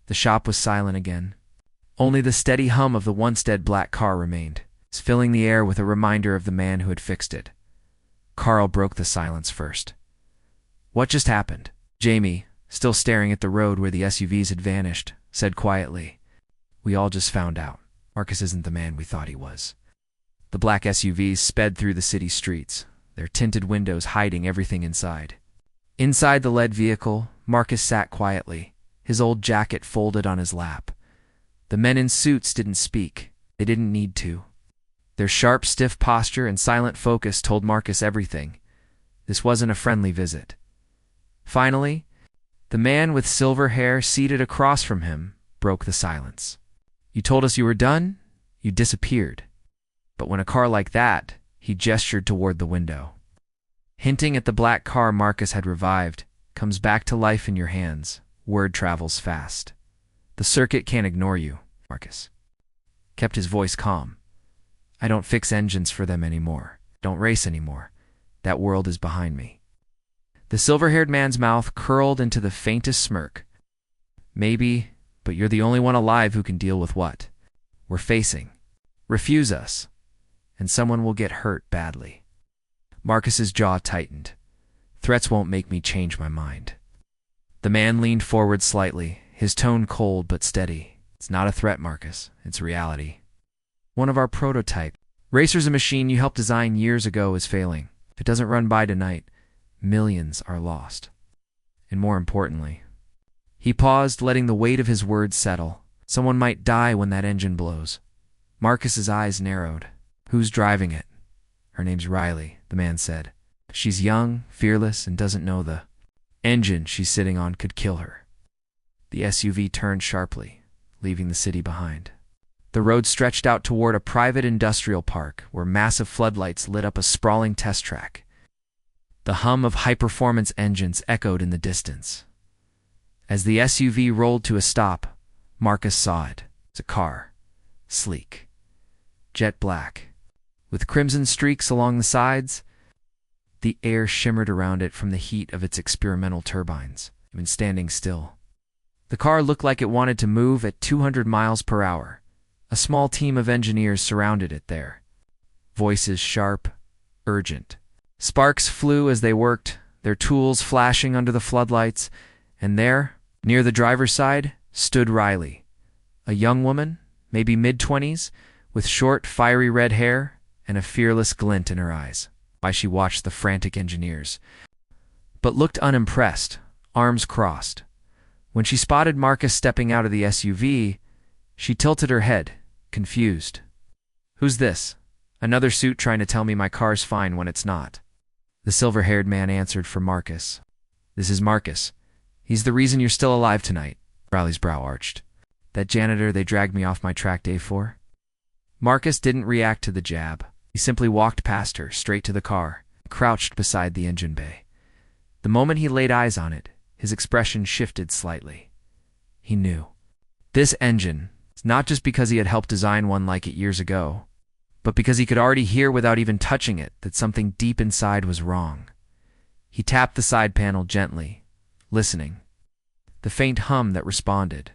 The shop was silent again. Only the steady hum of the once dead black car remained, filling the air with a reminder of the man who had fixed it. Carl broke the silence first. What just happened? Jamie, still staring at the road where the SUVs had vanished, said quietly, We all just found out. Marcus isn't the man we thought he was. The black SUVs sped through the city streets, their tinted windows hiding everything inside. Inside the lead vehicle, Marcus sat quietly, his old jacket folded on his lap. The men in suits didn't speak. They didn't need to. Their sharp, stiff posture and silent focus told Marcus everything. This wasn't a friendly visit. Finally, the man with silver hair seated across from him broke the silence. You told us you were done? You disappeared. But when a car like that, he gestured toward the window, hinting at the black car Marcus had revived, comes back to life in your hands, Word travels fast. The circuit can't ignore you, Marcus kept his voice calm. I don't fix engines for them anymore. Don't race anymore. That world is behind me. The silver-haired man's mouth curled into the faintest smirk. Maybe, but you're the only one alive who can deal with what we're facing. Refuse us, and someone will get hurt badly. Marcus's jaw tightened. Threats won't make me change my mind. The man leaned forward slightly, his tone cold but steady. It's not a threat, Marcus. It's reality. One of our prototype. Racer's a machine you helped design years ago is failing. If it doesn't run by tonight, millions are lost. And more importantly, he paused, letting the weight of his words settle. Someone might die when that engine blows. Marcus's eyes narrowed. Who's driving it? Her name's Riley, the man said. She's young, fearless, and doesn't know the engine she's sitting on could kill her. The SUV turned sharply, leaving the city behind. The road stretched out toward a private industrial park where massive floodlights lit up a sprawling test track. The hum of high-performance engines echoed in the distance. As the SUV rolled to a stop, Marcus saw it. It's a car. Sleek. Jet black. With crimson streaks along the sides, the air shimmered around it from the heat of its experimental turbines, even standing still. The car looked like it wanted to move at 200 miles per hour. A small team of engineers surrounded it there. Voices sharp, urgent. Sparks flew as they worked, their tools flashing under the floodlights, and there, near the driver's side, stood Riley. A young woman, maybe mid-20s, with short, fiery red hair and a fearless glint in her eyes, while she watched the frantic engineers, but looked unimpressed, arms crossed. When she spotted Marcus stepping out of the SUV, she tilted her head, confused. Who's this? Another suit trying to tell me my car's fine when it's not. The silver-haired man answered for Marcus. This is Marcus. He's the reason you're still alive tonight. Riley's brow arched. That janitor they dragged me off my track day for? Marcus didn't react to the jab. He simply walked past her, straight to the car, crouched beside the engine bay. The moment he laid eyes on it, his expression shifted slightly. He knew. This engine, not just because he had helped design one like it years ago, but because he could already hear without even touching it that something deep inside was wrong. He tapped the side panel gently, listening. The faint hum that responded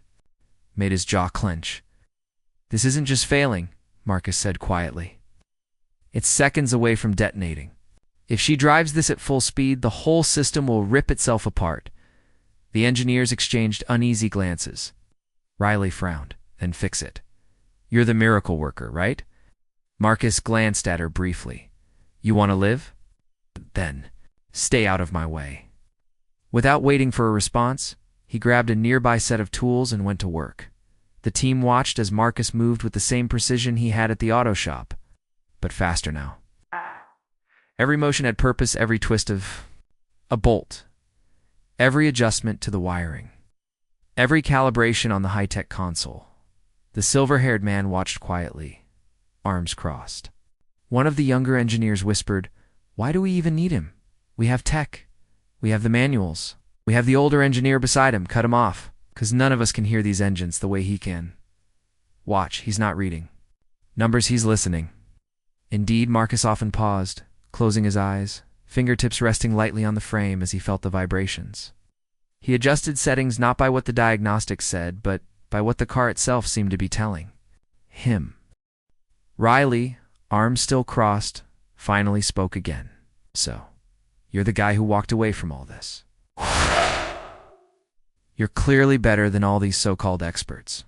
made his jaw clench. This isn't just failing, Marcus said quietly. It's seconds away from detonating. If she drives this at full speed, the whole system will rip itself apart. The engineers exchanged uneasy glances. Riley frowned. Then fix it. You're the miracle worker, right? Marcus glanced at her briefly. You want to live? Then, stay out of my way. Without waiting for a response, he grabbed a nearby set of tools and went to work. The team watched as Marcus moved with the same precision he had at the auto shop, but faster now. Every motion had purpose, every twist of a bolt, every adjustment to the wiring, every calibration on the high-tech console. The silver-haired man watched quietly, arms crossed. One of the younger engineers whispered, "Why do we even need him? We have tech. We have the manuals. We have the older engineer beside him. Cut him off, 'cause none of us can hear these engines the way he can. Watch, he's not reading. Numbers, he's listening." Indeed, Marcus often paused, closing his eyes, fingertips resting lightly on the frame as he felt the vibrations. He adjusted settings not by what the diagnostics said, but by what the car itself seemed to be telling him. Riley, arms still crossed, finally spoke again. So, you're the guy who walked away from all this. You're clearly better than all these so-called experts.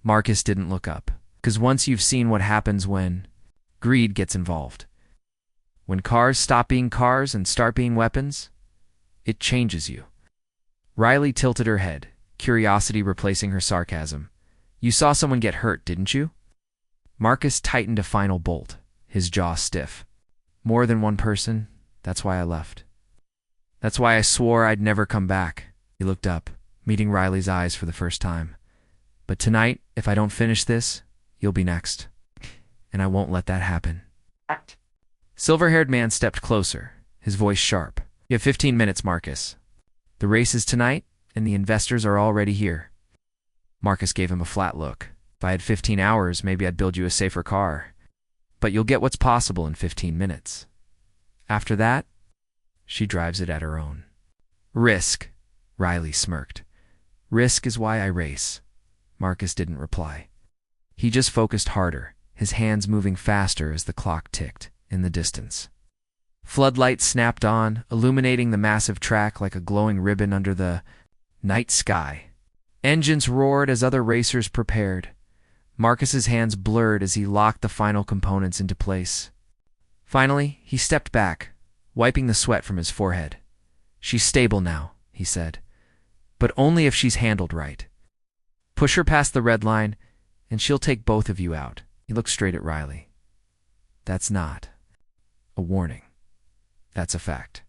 Marcus didn't look up, because once you've seen what happens when greed gets involved, when cars stop being cars and start being weapons, it changes you. Riley tilted her head, curiosity replacing her sarcasm. You saw someone get hurt, didn't you? Marcus tightened a final bolt, his jaw stiff. More than one person, that's why I left. That's why I swore I'd never come back. He looked up, meeting Riley's eyes for the first time. But tonight, if I don't finish this, you'll be next. And I won't let that happen. Silver-haired man stepped closer, his voice sharp. You have 15 minutes, Marcus. The race is tonight, and the investors are already here. Marcus gave him a flat look. If I had 15 hours, maybe I'd build you a safer car. But you'll get what's possible in 15 minutes. After that, she drives it at her own. Risk, Riley smirked. Risk is why I race. Marcus didn't reply. He just focused harder, his hands moving faster as the clock ticked in the distance. Floodlights snapped on, illuminating the massive track like a glowing ribbon under the night sky. Engines roared as other racers prepared. Marcus's hands blurred as he locked the final components into place. Finally, he stepped back, wiping the sweat from his forehead. She's stable now, he said, but only if she's handled right. Push her past the red line, and she'll take both of you out. He looked straight at Riley. That's not a warning. That's a fact.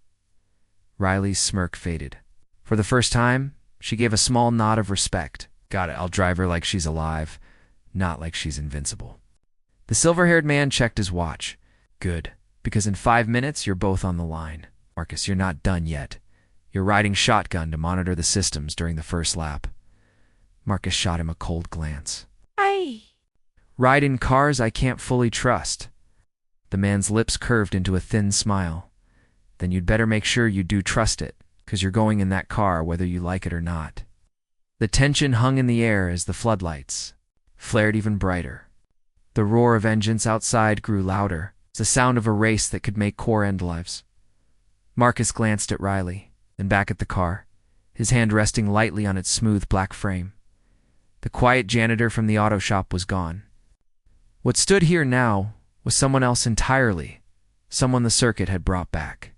Riley's smirk faded. For the first time, she gave a small nod of respect. Got it, I'll drive her like she's alive, not like she's invincible. The silver-haired man checked his watch. Good, because in 5 minutes, you're both on the line. Marcus, you're not done yet. You're riding shotgun to monitor the systems during the first lap. Marcus shot him a cold glance. Ride in cars I can't fully trust. The man's lips curved into a thin smile. Then you'd better make sure you do trust it, because you're going in that car whether you like it or not. The tension hung in the air as the floodlights flared even brighter. The roar of engines outside grew louder, the sound of a race that could make core end lives. Marcus glanced at Riley, then back at the car, his hand resting lightly on its smooth black frame. The quiet janitor from the auto shop was gone. What stood here now was someone else entirely, someone the circuit had brought back.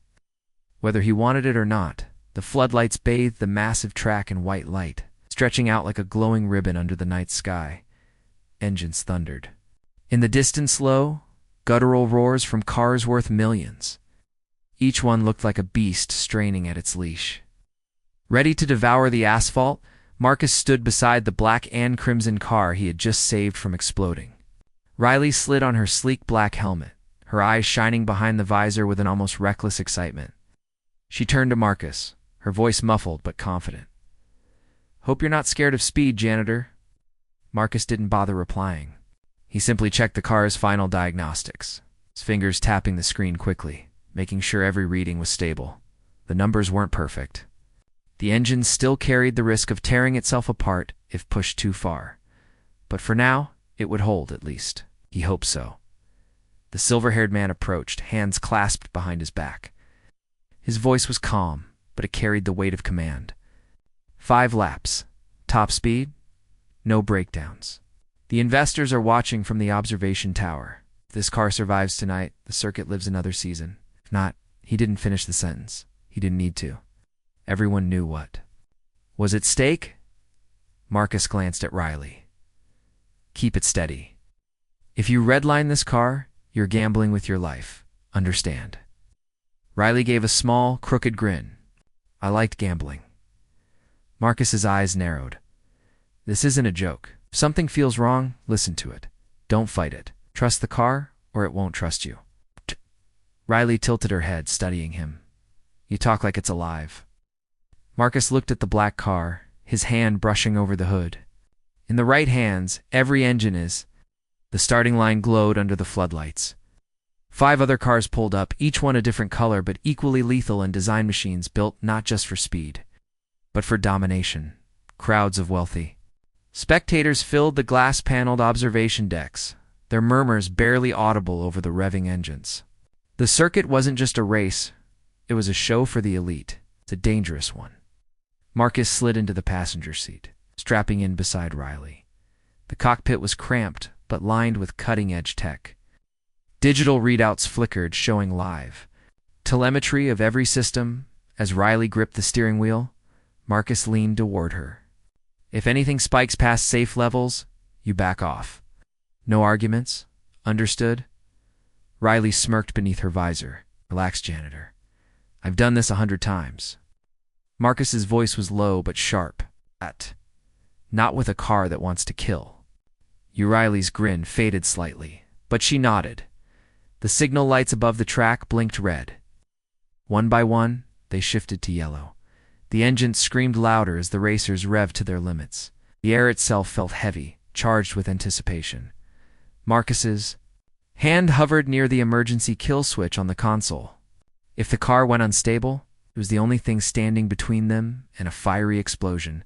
Whether he wanted it or not, the floodlights bathed the massive track in white light, stretching out like a glowing ribbon under the night sky. Engines thundered. In the distance low, guttural roars from cars worth millions. Each one looked like a beast straining at its leash. Ready to devour the asphalt, Marcus stood beside the black and crimson car he had just saved from exploding. Riley slid on her sleek black helmet, her eyes shining behind the visor with an almost reckless excitement. She turned to Marcus, her voice muffled but confident. Hope you're not scared of speed, Janitor. Marcus didn't bother replying. He simply checked the car's final diagnostics, his fingers tapping the screen quickly, making sure every reading was stable. The numbers weren't perfect. The engine still carried the risk of tearing itself apart if pushed too far. But for now, it would hold at least. He hoped so. The silver-haired man approached, hands clasped behind his back. His voice was calm, but it carried the weight of command. 5 laps. Top speed. No breakdowns. The investors are watching from the observation tower. If this car survives tonight, the circuit lives another season. If not, he didn't finish the sentence. He didn't need to. Everyone knew what was at stake. Marcus glanced at Riley. Keep it steady. If you redline this car, you're gambling with your life. Understand? Riley gave a small, crooked grin. I liked gambling. Marcus's eyes narrowed. This isn't a joke. If something feels wrong, listen to it. Don't fight it. Trust the car, or it won't trust you. Riley tilted her head, studying him. You talk like it's alive. Marcus looked at the black car, his hand brushing over the hood. In the right hands, every engine is. The starting line glowed under the floodlights. 5 other cars pulled up, each one a different color but equally lethal and design machines built not just for speed, but for domination. Crowds of wealthy spectators filled the glass-paneled observation decks, their murmurs barely audible over the revving engines. The circuit wasn't just a race, it was a show for the elite. It's a dangerous one. Marcus slid into the passenger seat, strapping in beside Riley. The cockpit was cramped, but lined with cutting-edge tech. Digital readouts flickered, showing live telemetry of every system. As Riley gripped the steering wheel, Marcus leaned toward her. If anything spikes past safe levels, you back off. No arguments? Understood? Riley smirked beneath her visor. Relax, Janitor. I've done this 100 times. Marcus's voice was low but sharp. Not with a car that wants to kill. Riley's grin faded slightly, but she nodded. The signal lights above the track blinked red. One by one, they shifted to yellow. The engine screamed louder as the racers revved to their limits. The air itself felt heavy, charged with anticipation. Marcus's hand hovered near the emergency kill switch on the console. If the car went unstable, it was the only thing standing between them and a fiery explosion.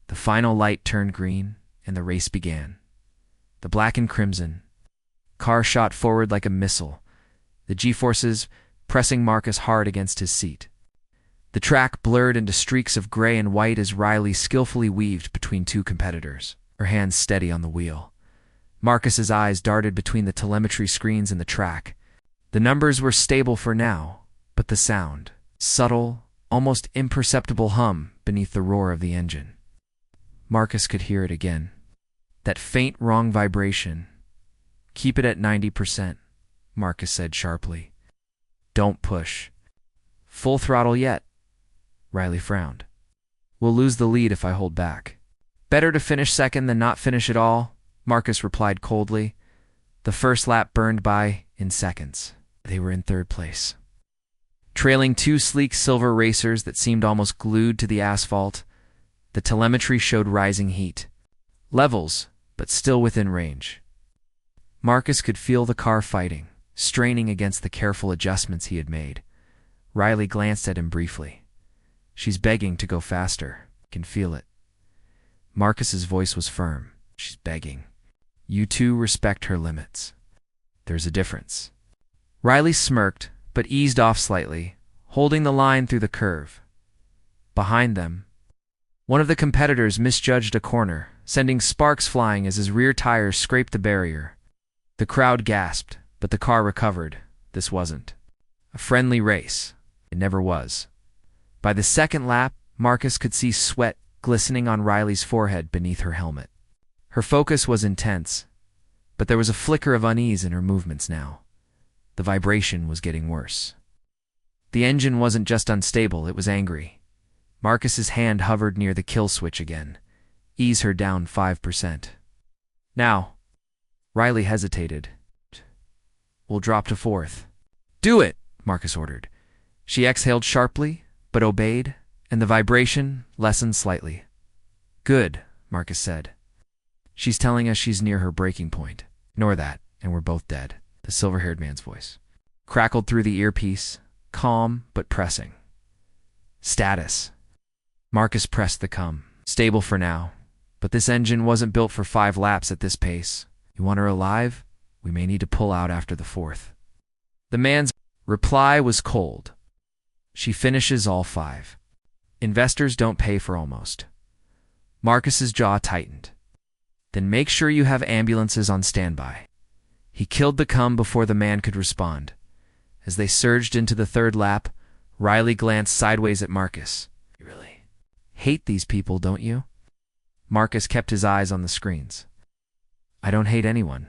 The final light turned green, and the race began. The black and crimson car shot forward like a missile, the G-forces pressing Marcus hard against his seat. The track blurred into streaks of gray and white as Riley skillfully weaved between two competitors, her hands steady on the wheel. Marcus's eyes darted between the telemetry screens and the track. The numbers were stable for now, but the sound, subtle, almost imperceptible hum beneath the roar of the engine. Marcus could hear it again. That faint wrong vibration. "Keep it at 90%, Marcus said sharply. "Don't push. Full throttle yet." Riley frowned. "We'll lose the lead if I hold back." "Better to finish second than not finish at all," Marcus replied coldly. The first lap burned by in seconds. They were in third place, trailing two sleek silver racers that seemed almost glued to the asphalt. The telemetry showed rising heat. Levels, but still within range. Marcus could feel the car fighting, straining against the careful adjustments he had made. Riley glanced at him briefly. "She's begging to go faster. Can feel it." Marcus's voice was firm. "She's begging. You two respect her limits. There's a difference." Riley smirked, but eased off slightly, holding the line through the curve. Behind them, one of the competitors misjudged a corner, sending sparks flying as his rear tires scraped the barrier. The crowd gasped, but the car recovered. This wasn't a friendly race. It never was. By the second lap, Marcus could see sweat glistening on Riley's forehead beneath her helmet. Her focus was intense, but there was a flicker of unease in her movements now. The vibration was getting worse. The engine wasn't just unstable, it was angry. Marcus's hand hovered near the kill switch again. "Ease her down 5%. Now." Riley hesitated. "We'll drop to fourth." "Do it," Marcus ordered. She exhaled sharply, but obeyed, and the vibration lessened slightly. "Good," Marcus said. "She's telling us she's near her breaking point. Ignore that, and we're both dead." The silver-haired man's voice crackled through the earpiece, calm but pressing. "Status." Marcus pressed the "come." "Stable for now, but this engine wasn't built for 5 laps at this pace. You want her alive? We may need to pull out after the 4th. The man's reply was cold. "She finishes all 5. Investors don't pay for almost." Marcus's jaw tightened. "Then make sure you have ambulances on standby." He killed the "come" before the man could respond. As they surged into the 3rd lap, Riley glanced sideways at Marcus. "You really hate these people, don't you?" Marcus kept his eyes on the screens. "I don't hate anyone.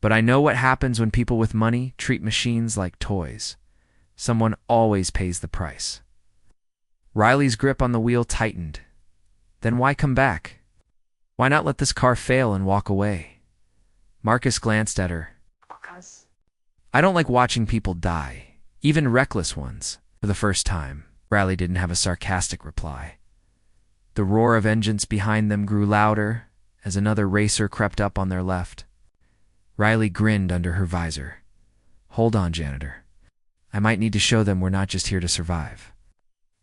But I know what happens when people with money treat machines like toys. Someone always pays the price." Riley's grip on the wheel tightened. "Then why come back? Why not let this car fail and walk away?" Marcus glanced at her. "I don't like watching people die, even reckless ones." For the first time, Riley didn't have a sarcastic reply. The roar of engines behind them grew louder as another racer crept up on their left. Riley grinned under her visor. "Hold on, Janitor. I might need to show them we're not just here to survive."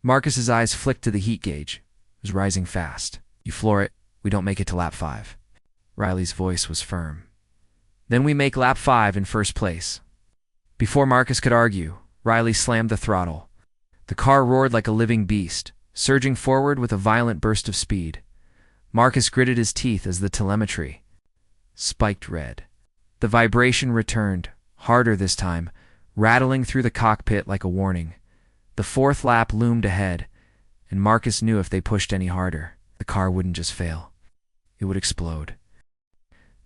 Marcus's eyes flicked to the heat gauge. It was rising fast. "You floor it, we don't make it to lap 5. Riley's voice was firm. "Then we make lap 5 in first place." Before Marcus could argue, Riley slammed the throttle. The car roared like a living beast, surging forward with a violent burst of speed. Marcus gritted his teeth as the telemetry spiked red. The vibration returned, harder this time, rattling through the cockpit like a warning. The 4th lap loomed ahead, and Marcus knew if they pushed any harder, the car wouldn't just fail. It would explode.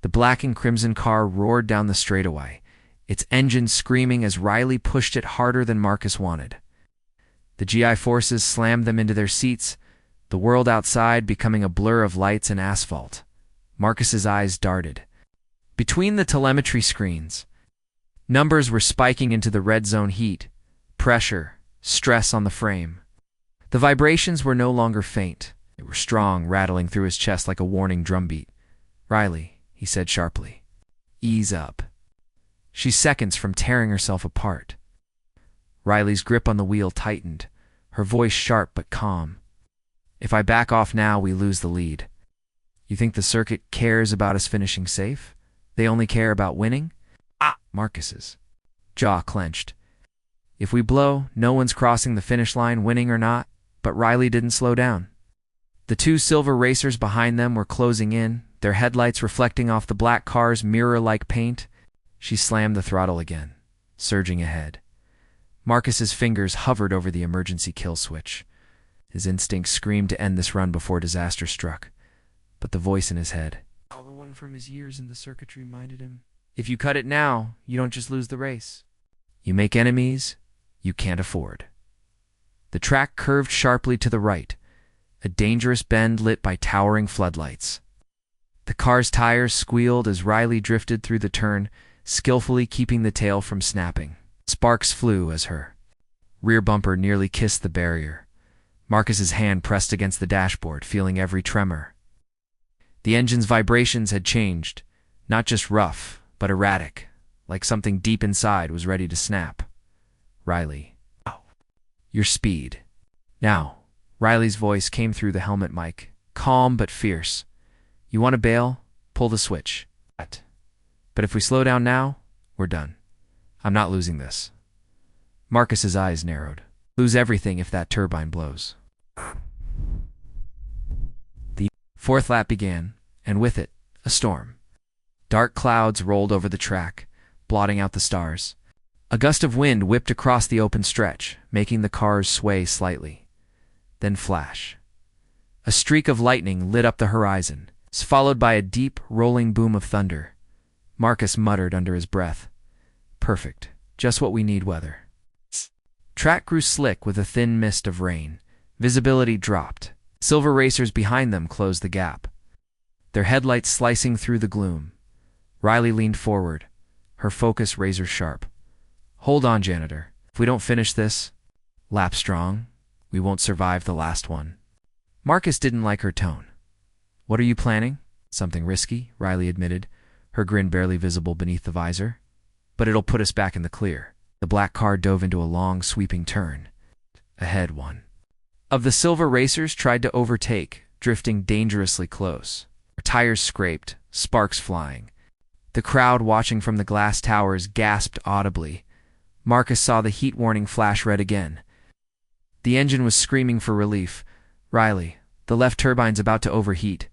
The black and crimson car roared down the straightaway, its engine screaming as Riley pushed it harder than Marcus wanted. The GI forces slammed them into their seats, the world outside becoming a blur of lights and asphalt. Marcus's eyes darted. Between the telemetry screens, numbers were spiking into the red zone: heat, pressure, stress on the frame. The vibrations were no longer faint. They were strong, rattling through his chest like a warning drumbeat. "Riley," he said sharply. "Ease up." She's seconds from tearing herself apart. Riley's grip on the wheel tightened, her voice sharp but calm. "If I back off now, we lose the lead. You think the circuit cares about us finishing safe? They only care about winning?" Marcus's jaw clenched. "If we blow, no one's crossing the finish line, winning or not." But Riley didn't slow down. The two silver racers behind them were closing in, their headlights reflecting off the black car's mirror-like paint. She slammed the throttle again, surging ahead. Marcus's fingers hovered over the emergency kill switch. His instinct screamed to end this run before disaster struck. But the voice in his head, the one from his years in the circuitry, reminded him, "If you cut it now, you don't just lose the race. You make enemies you can't afford." The track curved sharply to the right, a dangerous bend lit by towering floodlights. The car's tires squealed as Riley drifted through the turn, skillfully keeping the tail from snapping. Sparks flew as her rear bumper nearly kissed the barrier. Marcus's hand pressed against the dashboard, feeling every tremor. The engine's vibrations had changed, not just rough, but erratic, like something deep inside was ready to snap. "Riley, your speed." Now, Riley's voice came through the helmet mic, calm but fierce. "You want to bail? Pull the switch. But if we slow down now, we're done. I'm not losing this." Marcus's eyes narrowed. "Lose everything if that turbine blows." The fourth lap began, and with it, a storm. Dark clouds rolled over the track, blotting out the stars. A gust of wind whipped across the open stretch, making the cars sway slightly. Then flash. A streak of lightning lit up the horizon, followed by a deep, rolling boom of thunder. Marcus muttered under his breath, "Perfect. Just what we need weather." Track grew slick with a thin mist of rain. Visibility dropped. Silver racers behind them closed the gap, their headlights slicing through the gloom. Riley leaned forward, her focus razor sharp. "Hold on, Janitor. If we don't finish this lap strong, we won't survive the last one." Marcus didn't like her tone. "What are you planning?" "Something risky," Riley admitted, her grin barely visible beneath the visor. "But it'll put us back in the clear." The black car dove into a long, sweeping turn. Ahead, one of the silver racers tried to overtake, drifting dangerously close. Her tires scraped, sparks flying. The crowd watching from the glass towers gasped audibly. Marcus saw the heat warning flash red again. The engine was screaming for relief. "Riley, the left turbine's about to overheat.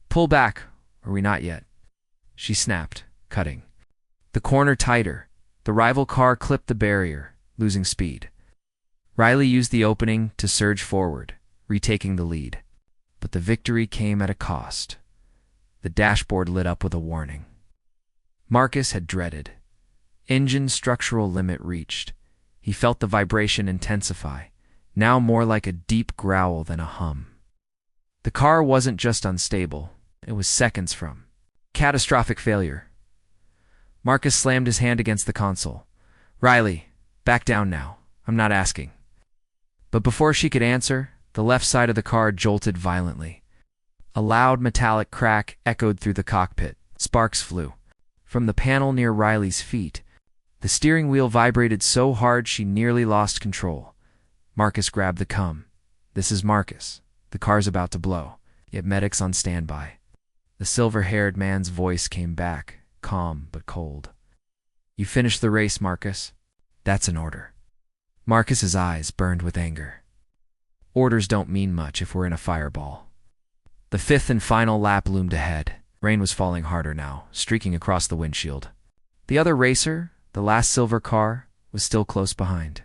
Pull back, or we not yet." She snapped, cutting the corner tighter. The rival car clipped the barrier, losing speed. Riley used the opening to surge forward, retaking the lead. But the victory came at a cost. The dashboard lit up with a warning. Marcus had dreaded. Engine structural limit reached. He felt the vibration intensify, now more like a deep growl than a hum. The car wasn't just unstable, it was seconds from catastrophic failure. Marcus slammed his hand against the console. "Riley, back down now. I'm not asking." But before she could answer, the left side of the car jolted violently. A loud metallic crack echoed through the cockpit. Sparks flew. From the panel near Riley's feet, the steering wheel vibrated so hard she nearly lost control. Marcus grabbed the cum. "This is Marcus. The car's about to blow. Get medics on standby." The silver-haired man's voice came back, calm but cold. "You finished the race, Marcus. That's an order." Marcus's eyes burned with anger. Orders don't mean much if we're in a fireball. The fifth and final lap loomed ahead. Rain was falling harder now, streaking across the windshield. The other racer, the last silver car, was still close behind.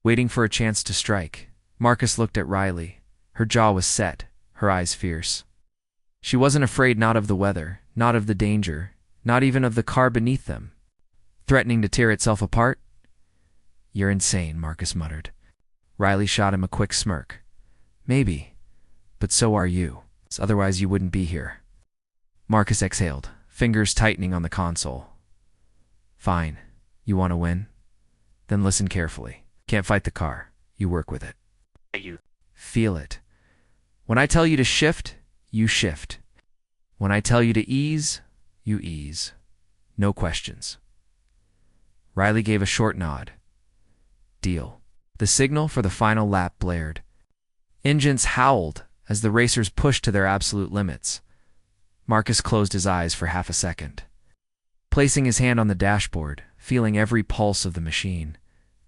Waiting for a chance to strike, Marcus looked at Riley. Her jaw was set, her eyes fierce. She wasn't afraid, not of the weather, not of the danger, not even of the car beneath them. Threatening to tear itself apart? "You're insane," Marcus muttered. Riley shot him a quick smirk. "Maybe, but so are you. Otherwise you wouldn't be here." Marcus exhaled, fingers tightening on the console. "Fine. You want to win? Then listen carefully. Can't fight the car. You work with it." Feel it. When I tell you to shift, you shift. When I tell you to ease, you ease. No questions. Riley gave a short nod. Deal. The signal for the final lap blared. Engines howled as the racers pushed to their absolute limits. Marcus closed his eyes for half a second, placing his hand on the dashboard, feeling every pulse of the machine.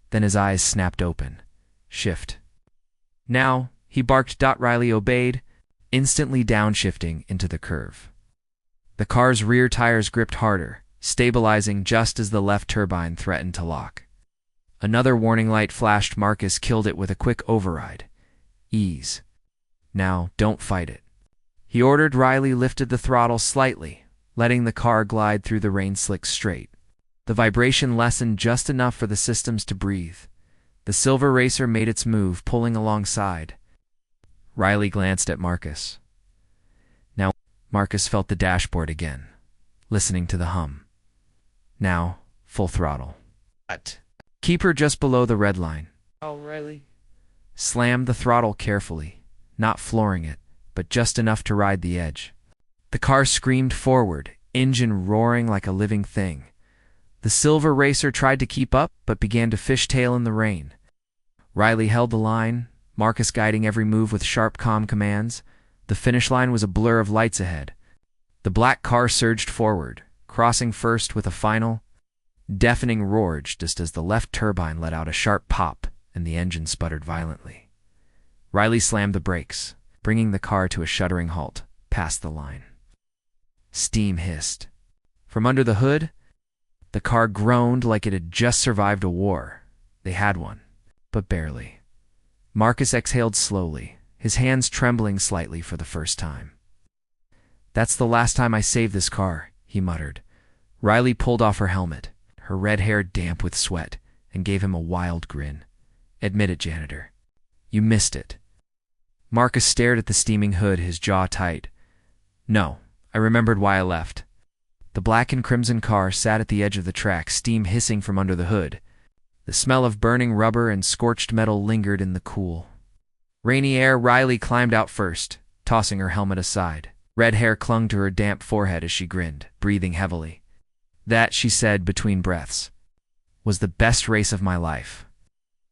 Then his eyes snapped open. Shift. Now, he barked. Riley obeyed, instantly downshifting into the curve. The car's rear tires gripped harder, stabilizing just as the left turbine threatened to lock. Another warning light flashed. Marcus killed it with a quick override. Ease. Now, don't fight it. He ordered. Riley lifted the throttle slightly, letting the car glide through the rain-slick straight. The vibration lessened just enough for the systems to breathe. The silver racer made its move, pulling alongside. Riley glanced at Marcus. Now, Marcus felt the dashboard again, listening to the hum. Now, full throttle. What? Keep her just below the red line. Oh, Riley. Slam the throttle carefully, not flooring it, but just enough to ride the edge. The car screamed forward, engine roaring like a living thing. The silver racer tried to keep up, but began to fishtail in the rain. Riley held the line, Marcus guiding every move with sharp, calm commands. The finish line was a blur of lights ahead. The black car surged forward, crossing first with a final, deafening roar just as the left turbine let out a sharp pop and the engine sputtered violently. Riley slammed the brakes, bringing the car to a shuddering halt, past the line. Steam hissed. From under the hood, the car groaned like it had just survived a war. They had one, but barely. Marcus exhaled slowly, his hands trembling slightly for the first time. That's the last time I save this car, he muttered. Riley pulled off her helmet, her red hair damp with sweat, and gave him a wild grin. Admit it, Janitor. You missed it. Marcus stared at the steaming hood, his jaw tight. No, I remembered why I left. The black and crimson car sat at the edge of the track, steam hissing from under the hood. The smell of burning rubber and scorched metal lingered in the cool, rainy air. Riley climbed out first, tossing her helmet aside. Red hair clung to her damp forehead as she grinned, breathing heavily. That, she said between breaths, was the best race of my life.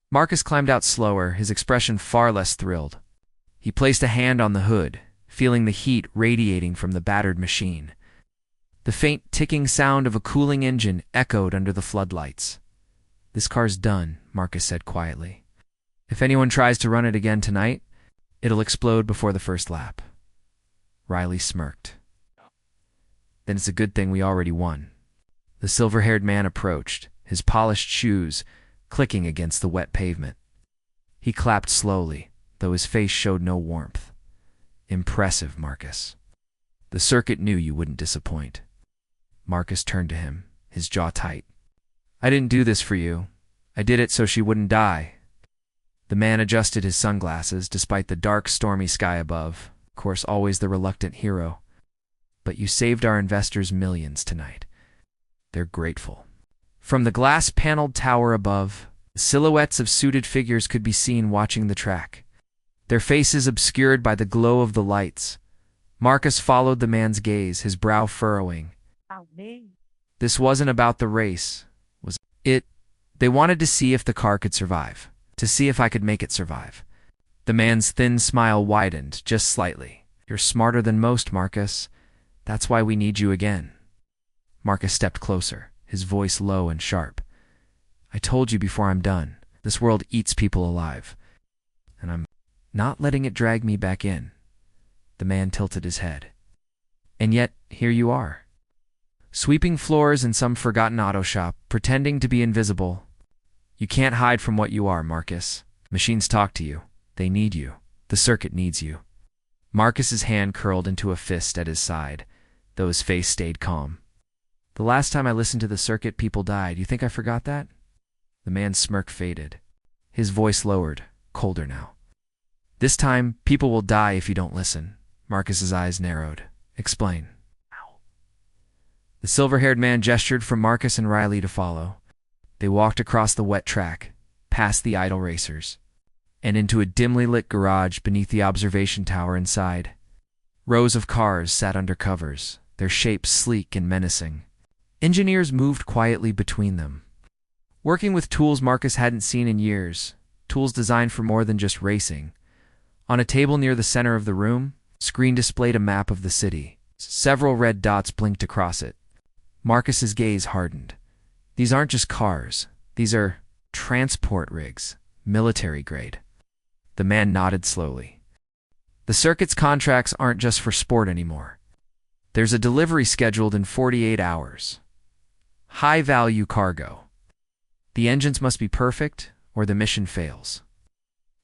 Marcus climbed out slower, his expression far less thrilled. He placed a hand on the hood, feeling the heat radiating from the battered machine. The faint ticking sound of a cooling engine echoed under the floodlights. This car's done, Marcus said quietly. If anyone tries to run it again tonight, it'll explode before the first lap. Riley smirked. Then it's a good thing we already won. The silver-haired man approached, his polished shoes clicking against the wet pavement. He clapped slowly, though his face showed no warmth. Impressive, Marcus. The circuit knew you wouldn't disappoint. Marcus turned to him, his jaw tight. I didn't do this for you. I did it so she wouldn't die. The man adjusted his sunglasses despite the dark, stormy sky above. Of course, always the reluctant hero. But you saved our investors millions tonight. They're grateful. From the glass-paneled tower above, silhouettes of suited figures could be seen watching the track, their faces obscured by the glow of the lights. Marcus followed the man's gaze, his brow furrowing. This wasn't about the race, was it? They wanted to see if the car could survive, to see if I could make it survive. The man's thin smile widened just slightly. You're smarter than most, Marcus. That's why we need you again. Marcus stepped closer, his voice low and sharp. I told you before I'm done. This world eats people alive. And I'm not letting it drag me back in. The man tilted his head. And yet, here you are. Sweeping floors in some forgotten auto shop, pretending to be invisible. You can't hide from what you are, Marcus. Machines talk to you. They need you. The circuit needs you. Marcus's hand curled into a fist at his side, though his face stayed calm. The last time I listened to the circuit, people died. You think I forgot that? The man's smirk faded. His voice lowered, colder now. This time, people will die if you don't listen. Marcus's eyes narrowed. Explain. The silver-haired man gestured for Marcus and Riley to follow. They walked across the wet track, past the idle racers. and into a dimly lit garage beneath the observation tower inside. Rows of cars sat under covers, their shapes sleek and menacing. Engineers moved quietly between them, working with tools Marcus hadn't seen in years, tools designed for more than just racing. On a table near the center of the room, screen displayed a map of the city. Several red dots blinked across it. Marcus's gaze hardened. These aren't just cars. These are transport rigs, military grade. The man nodded slowly. The circuit's contracts aren't just for sport anymore. There's a delivery scheduled in 48 hours. High-value cargo. The engines must be perfect, or the mission fails.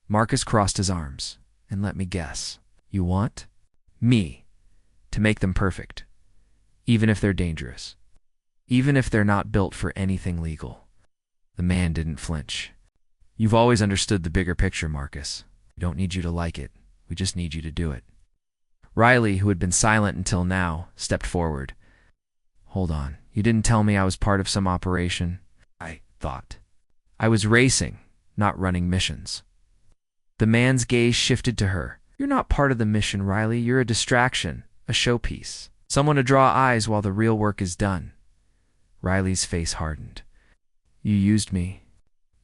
Marcus crossed his arms. And let me guess, you want me to make them perfect, even if they're dangerous, even if they're not built for anything legal. The man didn't flinch. You've always understood the bigger picture, Marcus. We don't need you to like it. We just need you to do it. Riley, who had been silent until now, stepped forward. Hold on. You didn't tell me I was part of some operation. I thought I was racing, not running missions. The man's gaze shifted to her. You're not part of the mission, Riley. You're a distraction, a showpiece, someone to draw eyes while the real work is done. Riley's face hardened. You used me.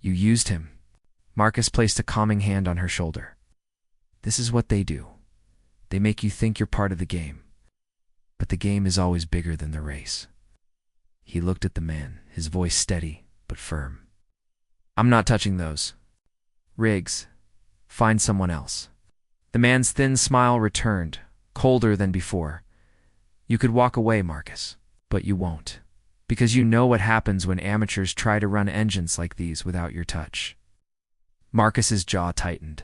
You used him. Marcus placed a calming hand on her shoulder. This is what they do. They make you think you're part of the game. But the game is always bigger than the race. He looked at the man, his voice steady but firm. I'm not touching those. Riggs. Find someone else. The man's thin smile returned, colder than before. You could walk away, Marcus, but you won't, because you know what happens when amateurs try to run engines like these without your touch. Marcus's jaw tightened.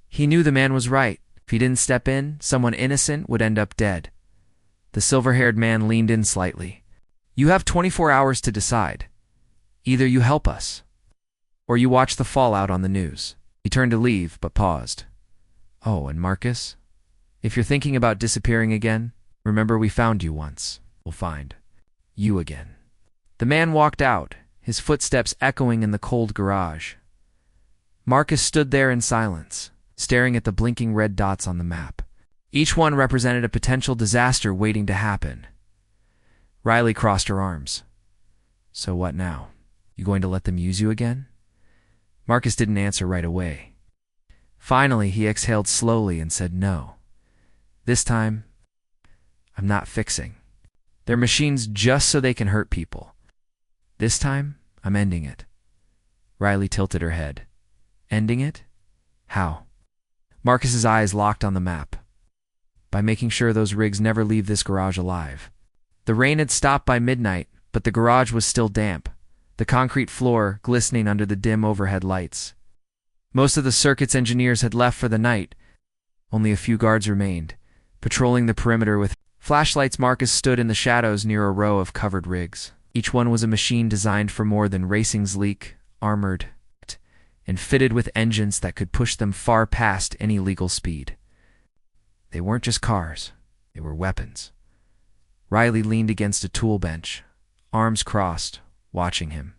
He knew the man was right. If he didn't step in, someone innocent would end up dead. The silver-haired man leaned in slightly. You have 24 hours to decide. Either you help us, or you watch the fallout on the news. He turned to leave, but paused. Oh, and Marcus? If you're thinking about disappearing again, remember we found you once. We'll find you again. The man walked out, his footsteps echoing in the cold garage. Marcus stood there in silence, staring at the blinking red dots on the map. Each one represented a potential disaster waiting to happen. Riley crossed her arms. So what now? You going to let them use you again? Marcus didn't answer right away. Finally, he exhaled slowly and said no. This time, I'm not fixing. They're machines just so they can hurt people. This time, I'm ending it. Riley tilted her head. Ending it? How? Marcus's eyes locked on the map. By making sure those rigs never leave this garage alive. The rain had stopped by midnight, but the garage was still damp, the concrete floor glistening under the dim overhead lights. Most of the circuit's engineers had left for the night. Only a few guards remained, patrolling the perimeter with flashlights. Marcus stood in the shadows near a row of covered rigs. Each one was a machine designed for more than racing's leak, armored, and fitted with engines that could push them far past any legal speed. They weren't just cars, they were weapons. Riley leaned against a tool bench, arms crossed, watching him.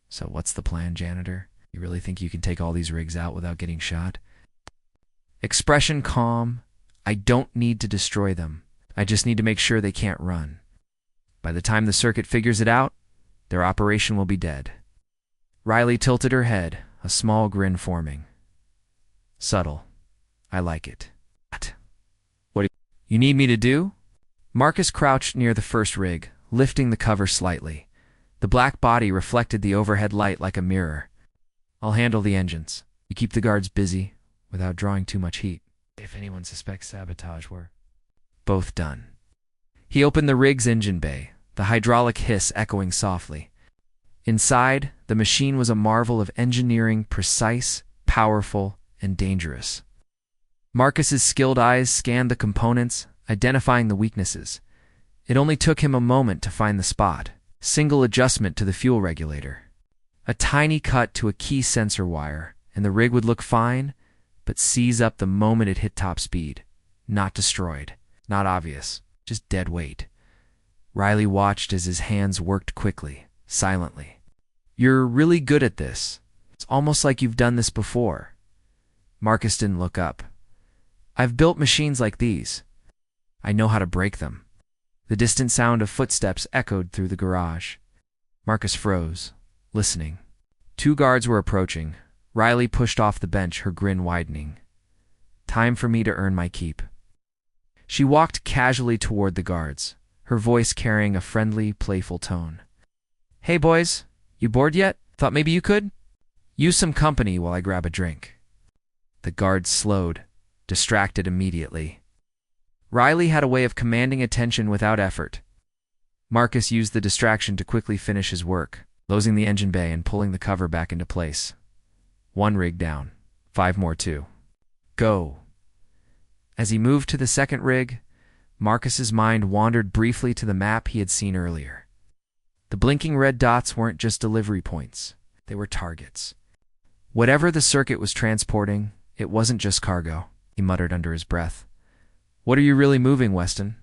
So what's the plan, Janitor? You really think you can take all these rigs out without getting shot? Expression calm. I don't need to destroy them. I just need to make sure they can't run. By the time the circuit figures it out, their operation will be dead. Riley tilted her head, a small grin forming. Subtle. I like it. What do you need me to do? Marcus crouched near the first rig, lifting the cover slightly. The black body reflected the overhead light like a mirror. I'll handle the engines. You keep the guards busy, without drawing too much heat. If anyone suspects sabotage, we're both done. He opened the rig's engine bay, the hydraulic hiss echoing softly. Inside, the machine was a marvel of engineering, precise, powerful, and dangerous. Marcus's skilled eyes scanned the components, identifying the weaknesses. It only took him a moment to find the spot. Single adjustment to the fuel regulator. A tiny cut to a key sensor wire, and the rig would look fine, but seize up the moment it hit top speed. Not destroyed. Not obvious. Just dead weight. Riley watched as his hands worked quickly, silently. You're really good at this. It's almost like you've done this before. Marcus didn't look up. I've built machines like these. I know how to break them. The distant sound of footsteps echoed through the garage. Marcus froze, listening. 2 guards were approaching. Riley pushed off the bench, her grin widening. Time for me to earn my keep. She walked casually toward the guards, her voice carrying a friendly, playful tone. Hey boys, you bored yet? Thought maybe you could? Use some company while I grab a drink. The guards slowed, distracted immediately. Riley had a way of commanding attention without effort. Marcus used the distraction to quickly finish his work, closing the engine bay and pulling the cover back into place. 1 rig down, 5 more too. Go. As he moved to the second rig, Marcus's mind wandered briefly to the map he had seen earlier. The blinking red dots weren't just delivery points, they were targets. Whatever the circuit was transporting, it wasn't just cargo, he muttered under his breath. What are you really moving, Weston?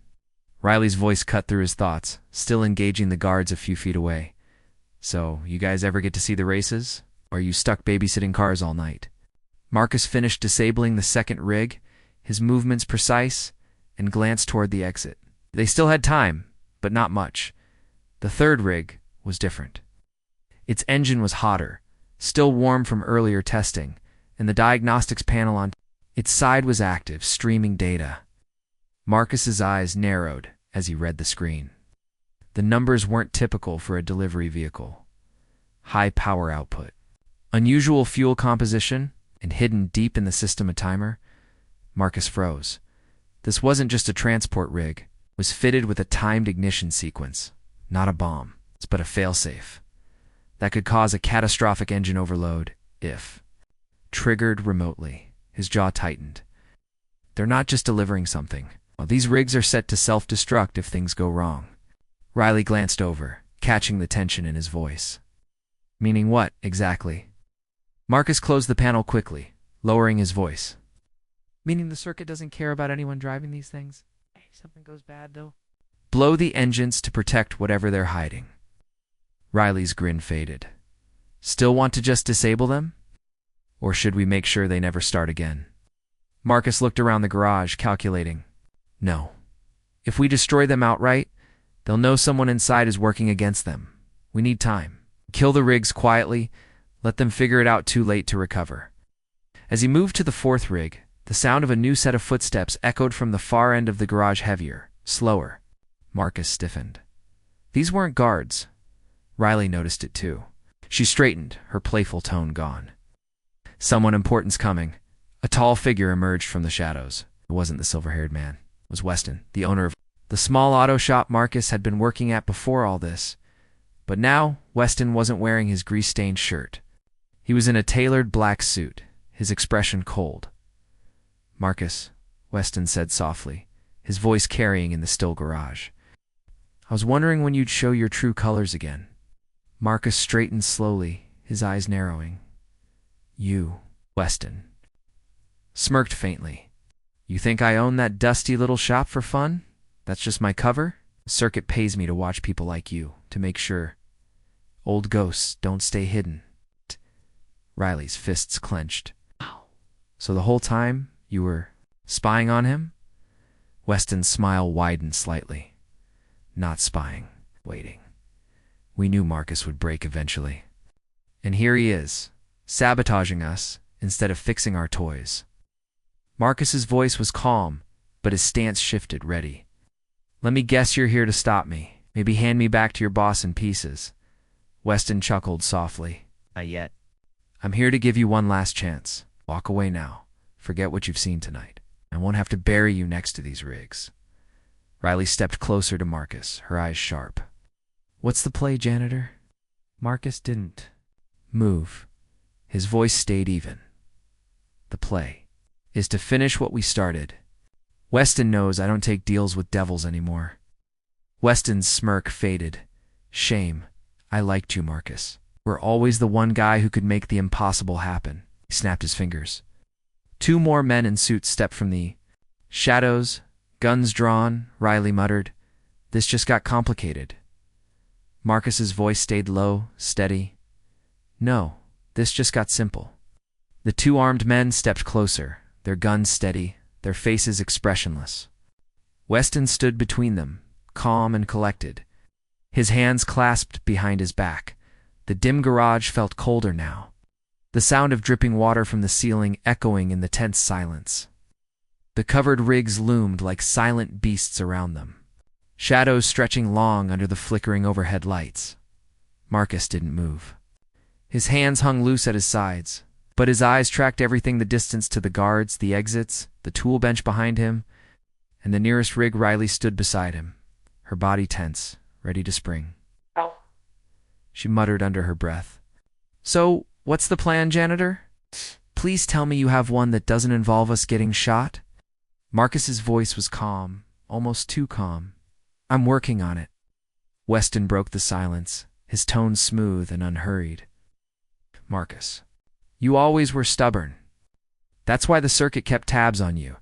Riley's voice cut through his thoughts, still engaging the guards a few feet away. So, you guys ever get to see the races? Or are you stuck babysitting cars all night? Marcus finished disabling the second rig, his movements precise, and glanced toward the exit. They still had time, but not much. The third rig was different. Its engine was hotter, still warm from earlier testing, and the diagnostics panel on its side was active, streaming data. Marcus's eyes narrowed as he read the screen. The numbers weren't typical for a delivery vehicle. High power output, unusual fuel composition, and hidden deep in the system a timer. Marcus froze. This wasn't just a transport rig. It was fitted with a timed ignition sequence. Not a bomb, but a failsafe that could cause a catastrophic engine overload if triggered remotely. His jaw tightened. They're not just delivering something. These rigs are set to self-destruct if things go wrong. Riley glanced over, catching the tension in his voice. Meaning what, exactly? Marcus closed the panel quickly, lowering his voice. Meaning the circuit doesn't care about anyone driving these things? If something goes bad, though? Blow the engines to protect whatever they're hiding. Riley's grin faded. Still want to just disable them? Or should we make sure they never start again? Marcus looked around the garage, calculating. No. If we destroy them outright, they'll know someone inside is working against them. We need time. Kill the rigs quietly, let them figure it out too late to recover. As he moved to the fourth rig, the sound of a new set of footsteps echoed from the far end of the garage, heavier, slower. Marcus stiffened. These weren't guards. Riley noticed it too. She straightened, her playful tone gone. Someone important's coming. A tall figure emerged from the shadows. It wasn't the silver-haired man. It was Weston, the owner of the small auto shop Marcus had been working at before all this. But now, Weston wasn't wearing his grease-stained shirt. He was in a tailored black suit, his expression cold. Marcus, Weston said softly, his voice carrying in the still garage. I was wondering when you'd show your true colors again. Marcus straightened slowly, his eyes narrowing. You, Weston, smirked faintly. You think I own that dusty little shop for fun? That's just my cover? The circuit pays me to watch people like you, to make sure old ghosts don't stay hidden. Riley's fists clenched. So the whole time you were spying on him? Weston's smile widened slightly. Not spying, waiting. We knew Marcus would break eventually. And here he is, sabotaging us instead of fixing our toys. Marcus's voice was calm, but his stance shifted, ready. Let me guess you're here to stop me. Maybe hand me back to your boss in pieces. Weston chuckled softly. Not yet. I'm here to give you one last chance. Walk away now. Forget what you've seen tonight. I won't have to bury you next to these rigs. Riley stepped closer to Marcus, her eyes sharp. What's the play, Janitor? Marcus didn't move. His voice stayed even. The play is to finish what we started. Weston knows I don't take deals with devils anymore. Weston's smirk faded. Shame. I liked you, Marcus. We're always the one guy who could make the impossible happen. He snapped his fingers. 2 more men in suits stepped from the shadows, guns drawn. Riley muttered, This just got complicated. Marcus's voice stayed low, steady. No, this just got simple. The two armed men stepped closer, their guns steady, their faces expressionless. Weston stood between them, calm and collected, his hands clasped behind his back. The dim garage felt colder now, the sound of dripping water from the ceiling echoing in the tense silence. The covered rigs loomed like silent beasts around them, shadows stretching long under the flickering overhead lights. Marcus didn't move. His hands hung loose at his sides, but his eyes tracked everything: the distance to the guards, the exits, the tool bench behind him, and the nearest rig. Riley stood beside him, her body tense, ready to spring. "Ow," she muttered under her breath. "So, what's the plan, Janitor? Please tell me you have one that doesn't involve us getting shot." Marcus's voice was calm, almost too calm. "I'm working on it." Weston broke the silence, his tone smooth and unhurried. "Marcus, you always were stubborn. That's why the circuit kept tabs on you,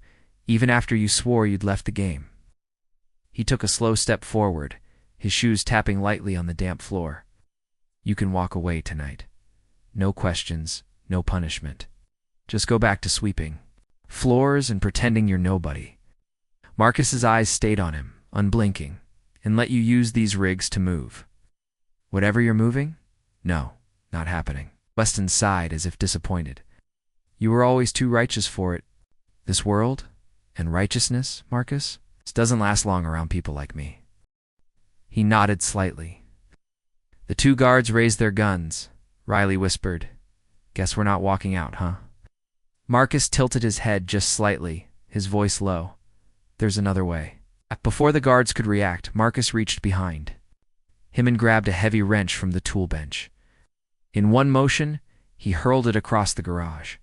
even after you swore you'd left the game." He took a slow step forward, his shoes tapping lightly on the damp floor. "You can walk away tonight. No questions, no punishment. Just go back to sweeping floors and pretending you're nobody." Marcus's eyes stayed on him, unblinking, "And let you use these rigs to move. Whatever you're moving? No, not happening." Weston sighed as if disappointed. "You were always too righteous for it. This world and righteousness, Marcus, this doesn't last long around people like me." He nodded slightly. The two guards raised their guns. Riley whispered, "Guess we're not walking out, huh?" Marcus tilted his head just slightly, his voice low. "There's another way." Before the guards could react, Marcus reached behind him and grabbed a heavy wrench from the tool bench. In one motion, he hurled it across the garage.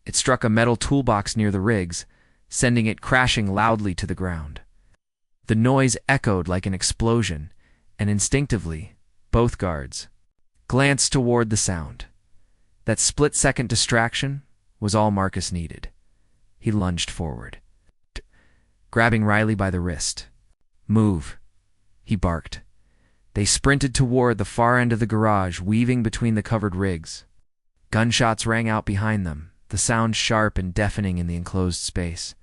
It struck a metal toolbox near the rigs, sending it crashing loudly to the ground. The noise echoed like an explosion, and instinctively, both guards glanced toward the sound. That split-second distraction was all Marcus needed. He lunged forward, grabbing Riley by the wrist. "Move," he barked. They sprinted toward the far end of the garage, weaving between the covered rigs. Gunshots rang out behind them, the sound sharp and deafening in the enclosed space.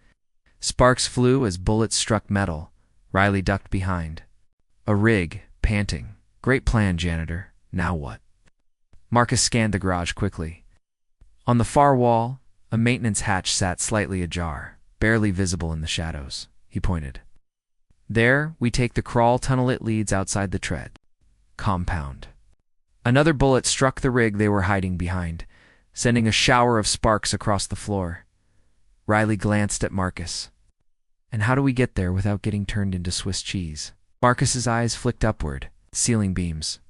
Sparks flew as bullets struck metal. Riley ducked behind a rig, panting. "Great plan, Janitor. Now what?" Marcus scanned the garage quickly. On the far wall, a maintenance hatch sat slightly ajar, barely visible in the shadows. He pointed. "There, we take the crawl tunnel. It leads outside the tread compound." Another bullet struck the rig they were hiding behind, sending a shower of sparks across the floor. Riley glanced at Marcus. "And how do we get there without getting turned into Swiss cheese?" Marcus's eyes flicked upward. Ceiling beams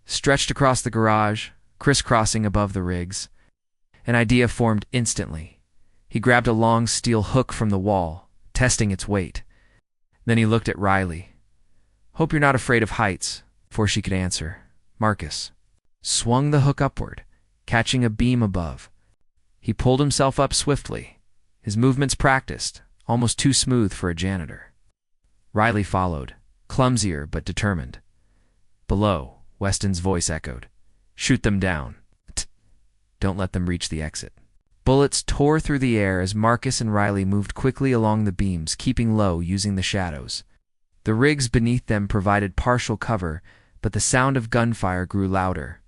stretched across the garage, crisscrossing above the rigs. An idea formed instantly. He grabbed a long steel hook from the wall, testing its weight. Then he looked at Riley. "Hope you're not afraid of heights." Before she could answer, Marcus swung the hook upward, catching a beam above. He pulled himself up swiftly, his movements practiced, almost too smooth for a janitor. Riley followed, clumsier but determined. Below, Weston's voice echoed, "Shoot them down. Don't let them reach the exit." Bullets tore through the air as Marcus and Riley moved quickly along the beams, keeping low using the shadows. The rigs beneath them provided partial cover, but the sound of gunfire grew louder.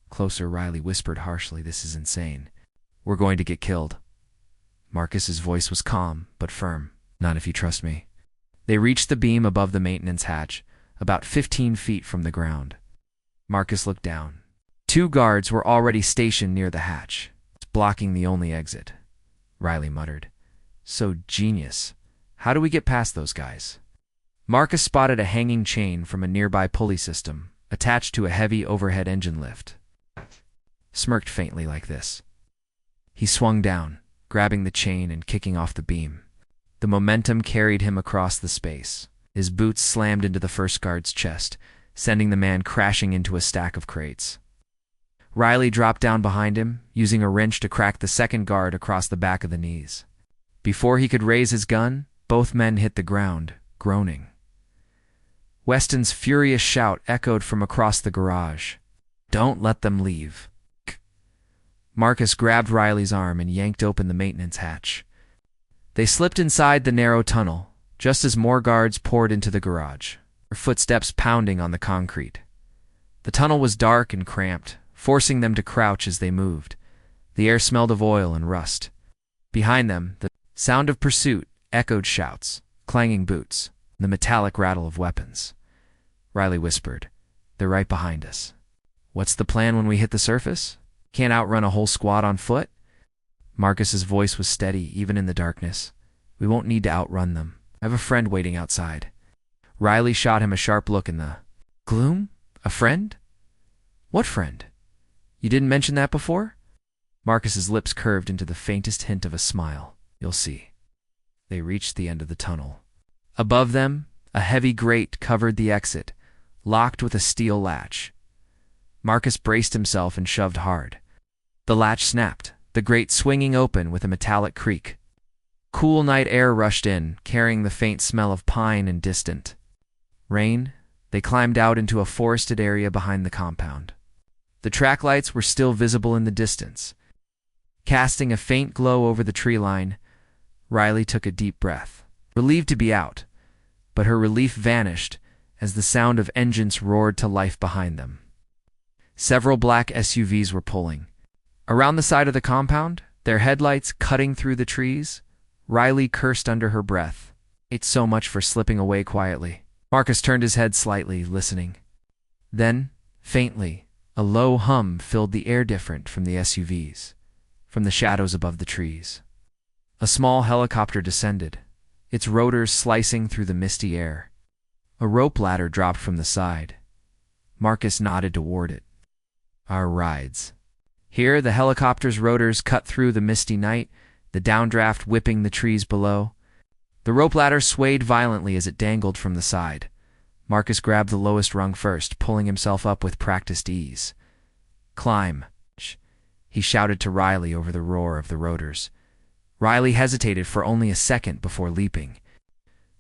"Closer," Riley whispered harshly. "This is insane. We're going to get killed." Marcus's voice was calm, but firm. "Not if you trust me." They reached the beam above the maintenance hatch, about 15 feet from the ground. Marcus looked down. Two guards were already stationed near the hatch, blocking the only exit. Riley muttered, "So genius. How do we get past those guys?" Marcus spotted a hanging chain from a nearby pulley system, attached to a heavy overhead engine lift. Smirked faintly like this. He swung down, grabbing the chain and kicking off the beam. The momentum carried him across the space. His boots slammed into the first guard's chest, sending the man crashing into a stack of crates. Riley dropped down behind him, using a wrench to crack the second guard across the back of the knees. Before he could raise his gun, both men hit the ground, groaning. Weston's furious shout echoed from across the garage. "Don't let them leave." Marcus grabbed Riley's arm and yanked open the maintenance hatch. They slipped inside the narrow tunnel, just as more guards poured into the garage, their footsteps pounding on the concrete. The tunnel was dark and cramped, forcing them to crouch as they moved. The air smelled of oil and rust. Behind them, the sound of pursuit echoed shouts, clanging boots, and the metallic rattle of weapons. Riley whispered, "They're right behind us." "What's the plan when we hit the surface? Can't outrun a whole squad on foot?" Marcus's voice was steady, even in the darkness. "We won't need to outrun them. I have a friend waiting outside." Riley shot him a sharp look in the gloom. "A friend? What friend? You didn't mention that before?" Marcus's lips curved into the faintest hint of a smile. "You'll see." They reached the end of the tunnel. Above them, a heavy grate covered the exit, locked with a steel latch. Marcus braced himself and shoved hard. The latch snapped, the grate swinging open with a metallic creak. Cool night air rushed in, carrying the faint smell of pine and distant rain. They climbed out into a forested area behind the compound. The track lights were still visible in the distance, casting a faint glow over the tree line. Riley took a deep breath, relieved to be out, but her relief vanished as the sound of engines roared to life behind them. Several black SUVs were pulling. Around the side of the compound, their headlights cutting through the trees, Riley cursed under her breath. "It's so much for slipping away quietly." Marcus turned his head slightly, listening. Then, faintly, a low hum filled the air different from the SUVs, from the shadows above the trees. A small helicopter descended, its rotors slicing through the misty air. A rope ladder dropped from the side. Marcus nodded toward it. "Our rides." Here, the helicopter's rotors cut through the misty night, the downdraft whipping the trees below. The rope ladder swayed violently as it dangled from the side. Marcus grabbed the lowest rung first, pulling himself up with practiced ease. "Climb," he shouted to Riley over the roar of the rotors. Riley hesitated for only a second before leaping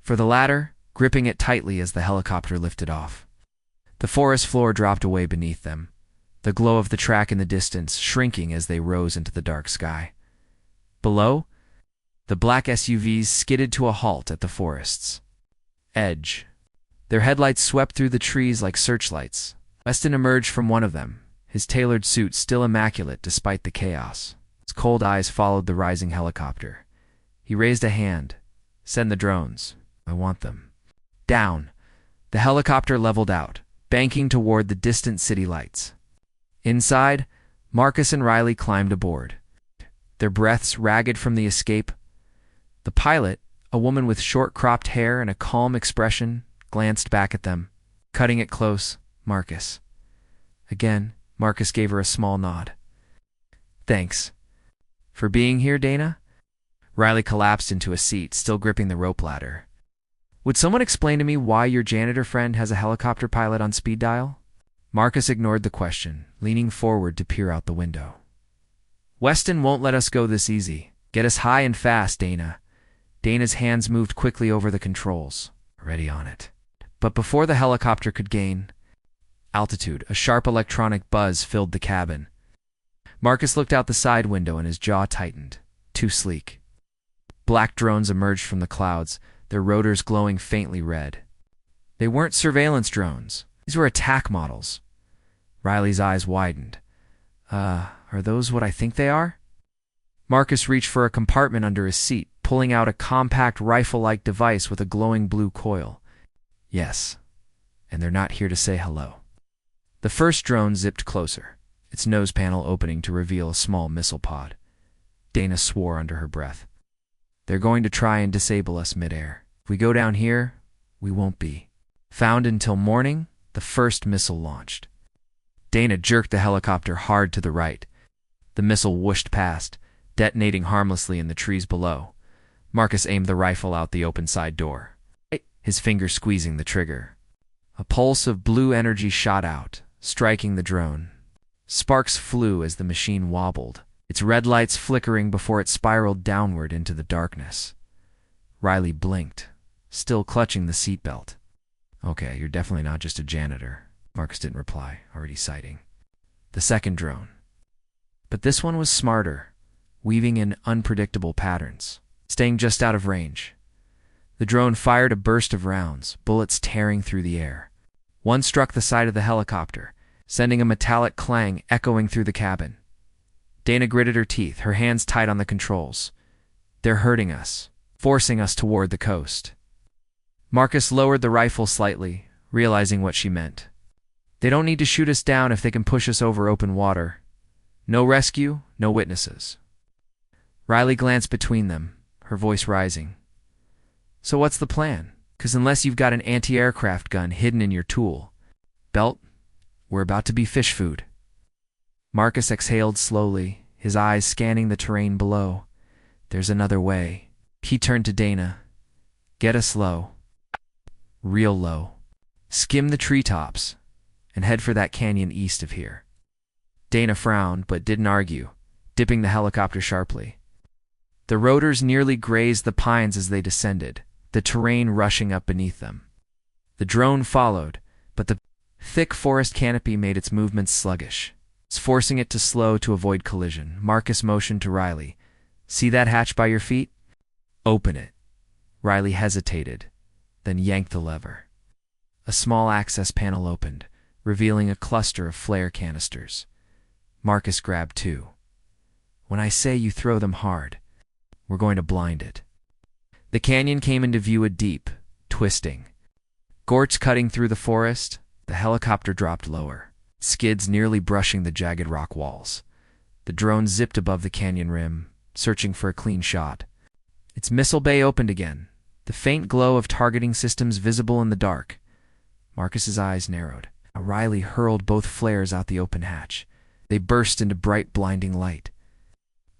for the ladder, gripping it tightly as the helicopter lifted off. The forest floor dropped away beneath them, the glow of the track in the distance shrinking as they rose into the dark sky. Below, the black SUVs skidded to a halt at the forest's edge. Their headlights swept through the trees like searchlights. Weston emerged from one of them, his tailored suit still immaculate despite the chaos. His cold eyes followed the rising helicopter. He raised a hand. "Send the drones. I want them." Down. The helicopter leveled out, banking toward the distant city lights. Inside, Marcus and Riley climbed aboard, their breaths ragged from the escape. The pilot, a woman with short-cropped hair and a calm expression, glanced back at them. "Cutting it close, Marcus." Again, Marcus gave her a small nod. "Thanks. For being here, Dana?" Riley collapsed into a seat, still gripping the rope ladder. "Would someone explain to me why your janitor friend has a helicopter pilot on speed dial?" Marcus ignored the question, leaning forward to peer out the window. "Weston won't let us go this easy. Get us high and fast, Dana." Dana's hands moved quickly over the controls. "Ready on it." But before the helicopter could gain altitude, a sharp electronic buzz filled the cabin. Marcus looked out the side window and his jaw tightened. Too sleek. Black drones emerged from the clouds, their rotors glowing faintly red. They weren't surveillance drones. These were attack models. Riley's eyes widened. Are those what I think they are?" Marcus reached for a compartment under his seat, pulling out a compact rifle-like device with a glowing blue coil. "Yes, and they're not here to say hello." The first drone zipped closer, its nose panel opening to reveal a small missile pod. Dana swore under her breath. "They're going to try and disable us midair. If we go down here, we won't be found until morning." The first missile launched. Dana jerked the helicopter hard to the right. The missile whooshed past, detonating harmlessly in the trees below. Marcus aimed the rifle out the open side door, his finger squeezing the trigger. A pulse of blue energy shot out, striking the drone. Sparks flew as the machine wobbled, its red lights flickering before it spiraled downward into the darkness. Riley blinked, still clutching the seatbelt. "Okay, you're definitely not just a janitor." Marcus didn't reply, already sighting the second drone. But this one was smarter, weaving in unpredictable patterns, staying just out of range. The drone fired a burst of rounds, bullets tearing through the air. One struck the side of the helicopter, sending a metallic clang echoing through the cabin. Dana gritted her teeth, her hands tight on the controls. They're hurting us, forcing us toward the coast. Marcus lowered the rifle slightly, realizing what she meant. They don't need to shoot us down if they can push us over open water. No rescue, no witnesses. Riley glanced between them, her voice rising. So what's the plan? 'Cause unless you've got an anti-aircraft gun hidden in your tool belt, we're about to be fish food. Marcus exhaled slowly, his eyes scanning the terrain below. There's another way. He turned to Dana. Get us low. Real low. Skim the treetops and head for that canyon east of here. Dana frowned, but didn't argue, dipping the helicopter sharply. The rotors nearly grazed the pines as they descended, the terrain rushing up beneath them. The drone followed, but the thick forest canopy made its movements sluggish, forcing it to slow to avoid collision. Marcus motioned to Riley. See that hatch by your feet? Open it. Riley hesitated, then yanked the lever. A small access panel opened, revealing a cluster of flare canisters. Marcus grabbed two. When I say you throw them hard, we're going to blind it. The canyon came into view, a deep, twisting gorge cutting through the forest. The helicopter dropped lower, skids nearly brushing the jagged rock walls. The drone zipped above the canyon rim, searching for a clean shot. Its missile bay opened again, the faint glow of targeting systems visible in the dark. Marcus's eyes narrowed. Riley hurled both flares out the open hatch. They burst into bright, blinding light,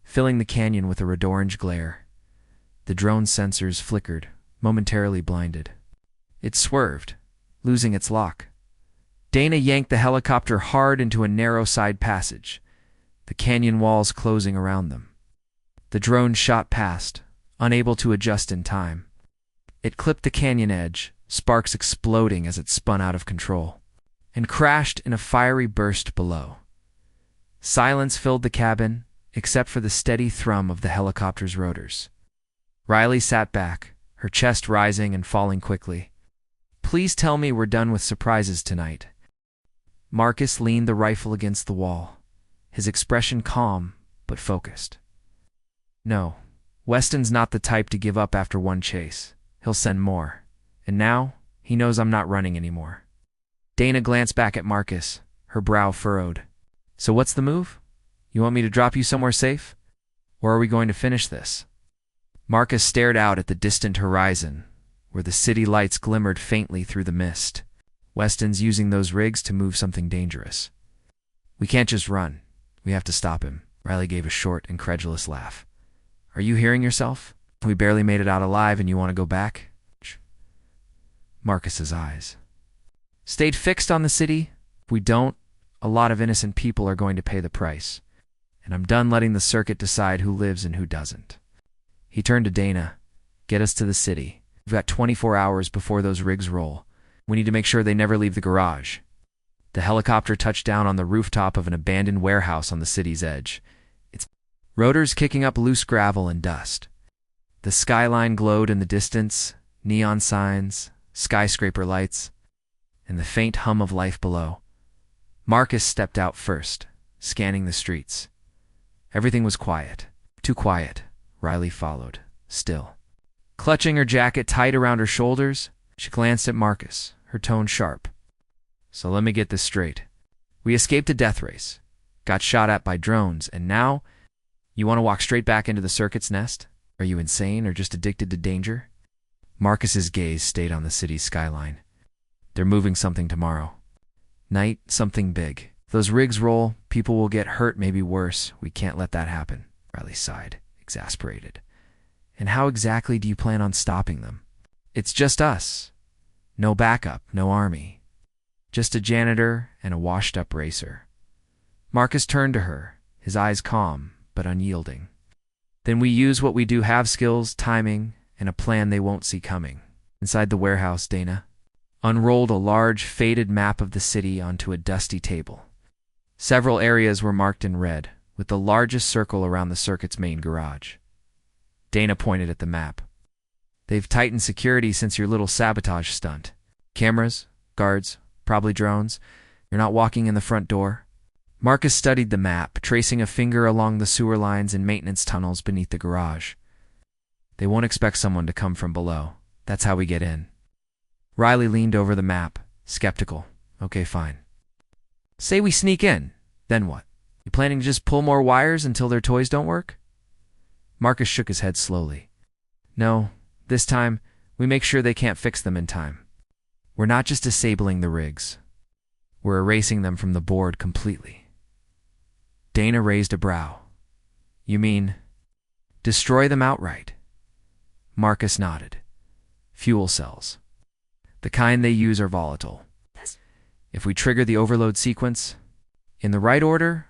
filling the canyon with a red orange glare. The drone's sensors flickered, momentarily blinded. It swerved, losing its lock. Dana yanked the helicopter hard into a narrow side passage, the canyon walls closing around them. The drone shot past, unable to adjust in time. It clipped the canyon edge, sparks exploding as it spun out of control, and crashed in a fiery burst below. Silence filled the cabin, except for the steady thrum of the helicopter's rotors. Riley sat back, her chest rising and falling quickly. Please tell me we're done with surprises tonight. Marcus leaned the rifle against the wall, his expression calm but focused. No, Weston's not the type to give up after one chase. He'll send more. And now, he knows I'm not running anymore. Dana glanced back at Marcus, her brow furrowed. So what's the move? You want me to drop you somewhere safe? Or are we going to finish this? Marcus stared out at the distant horizon, where the city lights glimmered faintly through the mist. Weston's using those rigs to move something dangerous. We can't just run. We have to stop him. Riley gave a short, incredulous laugh. Are you hearing yourself? We barely made it out alive and you want to go back? Marcus's eyes stayed fixed on the city. If we don't, a lot of innocent people are going to pay the price. And I'm done letting the circuit decide who lives and who doesn't. He turned to Dana. Get us to the city. We've got 24 hours before those rigs roll. We need to make sure they never leave the garage. The helicopter touched down on the rooftop of an abandoned warehouse on the city's edge, its rotors kicking up loose gravel and dust. The skyline glowed in the distance, neon signs, skyscraper lights, and the faint hum of life below. Marcus stepped out first, scanning the streets. Everything was quiet. Too quiet. Riley followed, still. Clutching her jacket tight around her shoulders, she glanced at Marcus, her tone sharp. So let me get this straight. We escaped a death race, got shot at by drones, and now you want to walk straight back into the circuit's nest? Are you insane or just addicted to danger? Marcus's gaze stayed on the city's skyline. They're moving something tomorrow. Night, something big. If those rigs roll, people will get hurt, maybe worse. We can't let that happen. Riley sighed, exasperated. And how exactly do you plan on stopping them? It's just us. No backup, no army. Just a janitor and a washed-up racer. Marcus turned to her, his eyes calm but unyielding. Then we use what we do have: skills, timing, and a plan they won't see coming. Inside the warehouse, Dana unrolled a large, faded map of the city onto a dusty table. Several areas were marked in red, with with the largest circle around the circuit's main garage. Dana pointed at the map. They've tightened security since your little sabotage stunt. Cameras, guards, probably drones. You're not walking in the front door. Marcus studied the map, tracing a finger along the sewer lines and maintenance tunnels beneath the garage. They won't expect someone to come from below. That's how we get in. Riley leaned over the map, skeptical. Okay, fine. Say we sneak in. Then what? You planning to just pull more wires until their toys don't work? Marcus shook his head slowly. No, this time, we make sure they can't fix them in time. We're not just disabling the rigs. We're erasing them from the board completely. Dana raised a brow. You mean, destroy them outright? Marcus nodded. Fuel cells. The kind they use are volatile. If we trigger the overload sequence, in the right order,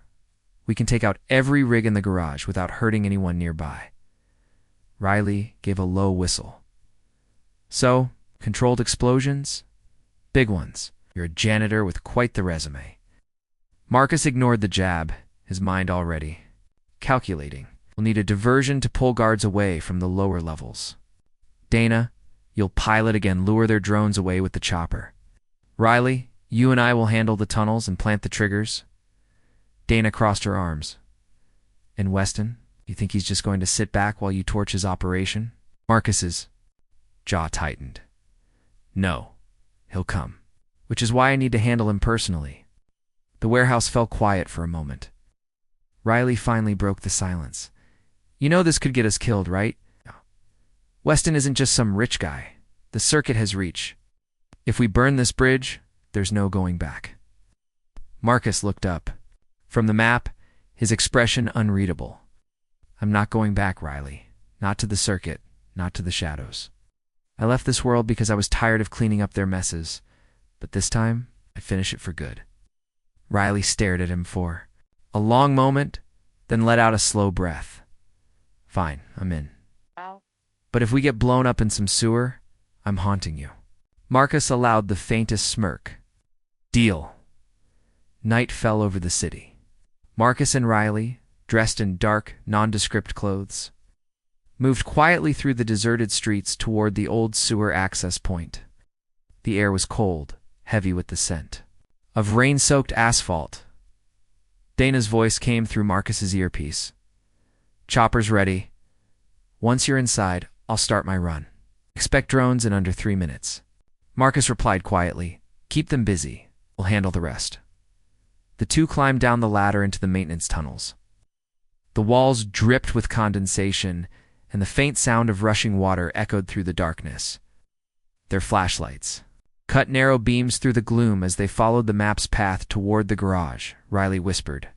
we can take out every rig in the garage without hurting anyone nearby. Riley gave a low whistle. So, controlled explosions? Big ones. You're a janitor with quite the resume. Marcus ignored the jab, his mind already calculating. We'll need a diversion to pull guards away from the lower levels. Dana, you'll pilot again, lure their drones away with the chopper. Riley, you and I will handle the tunnels and plant the triggers. Dana crossed her arms. And Weston, you think he's just going to sit back while you torch his operation? Marcus's jaw tightened. No, he'll come. Which is why I need to handle him personally. The warehouse fell quiet for a moment. Riley finally broke the silence. You know this could get us killed, right? Weston isn't just some rich guy. The circuit has reach. If we burn this bridge, there's no going back. Marcus looked up. From the map, his expression unreadable. I'm not going back, Riley. Not to the circuit, not to the shadows. I left this world because I was tired of cleaning up their messes, but this time, I'd finish it for good. Riley stared at him for a long moment, then let out a slow breath. Fine, I'm in. But if we get blown up in some sewer, I'm haunting you. Marcus allowed the faintest smirk. Deal. Night fell over the city. Marcus and Riley, dressed in dark, nondescript clothes, moved quietly through the deserted streets toward the old sewer access point. The air was cold, heavy with the scent of rain-soaked asphalt. Dana's voice came through Marcus's earpiece. Chopper's ready. Once you're inside, I'll start my run. Expect drones in under 3 minutes. Marcus replied quietly. Keep them busy. We'll handle the rest. The two climbed down the ladder into the maintenance tunnels. The walls dripped with condensation, and the faint sound of rushing water echoed through the darkness. Their flashlights cut narrow beams through the gloom as they followed the map's path toward the garage. Riley whispered,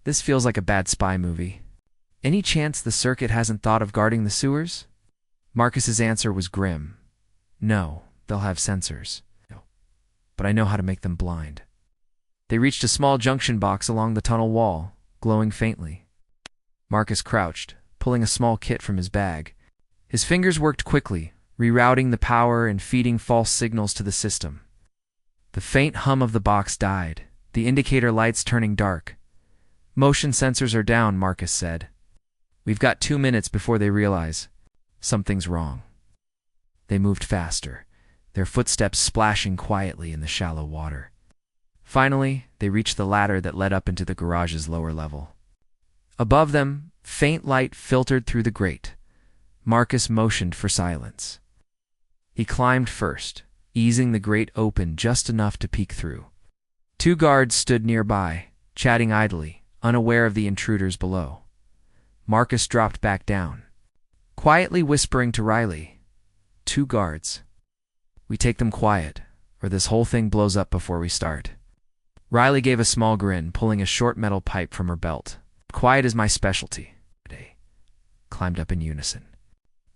This feels like a bad spy movie. Any chance the circuit hasn't thought of guarding the sewers? Marcus's answer was grim. No, they'll have sensors. No. But I know how to make them blind. They reached a small junction box along the tunnel wall, glowing faintly. Marcus crouched, pulling a small kit from his bag. His fingers worked quickly, rerouting the power and feeding false signals to the system. The faint hum of the box died, the indicator lights turning dark. Motion sensors are down, Marcus said. We've got 2 minutes before they realize something's wrong. They moved faster, their footsteps splashing quietly in the shallow water. Finally, they reached the ladder that led up into the garage's lower level. Above them, faint light filtered through the grate. Marcus motioned for silence. He climbed first, easing the grate open just enough to peek through. 2 guards stood nearby, chatting idly, unaware of the intruders below. Marcus dropped back down, quietly whispering to Riley, 2 guards. We take them quiet, or this whole thing blows up before we start. Riley gave a small grin, pulling a short metal pipe from her belt. Quiet is my specialty. They climbed up in unison.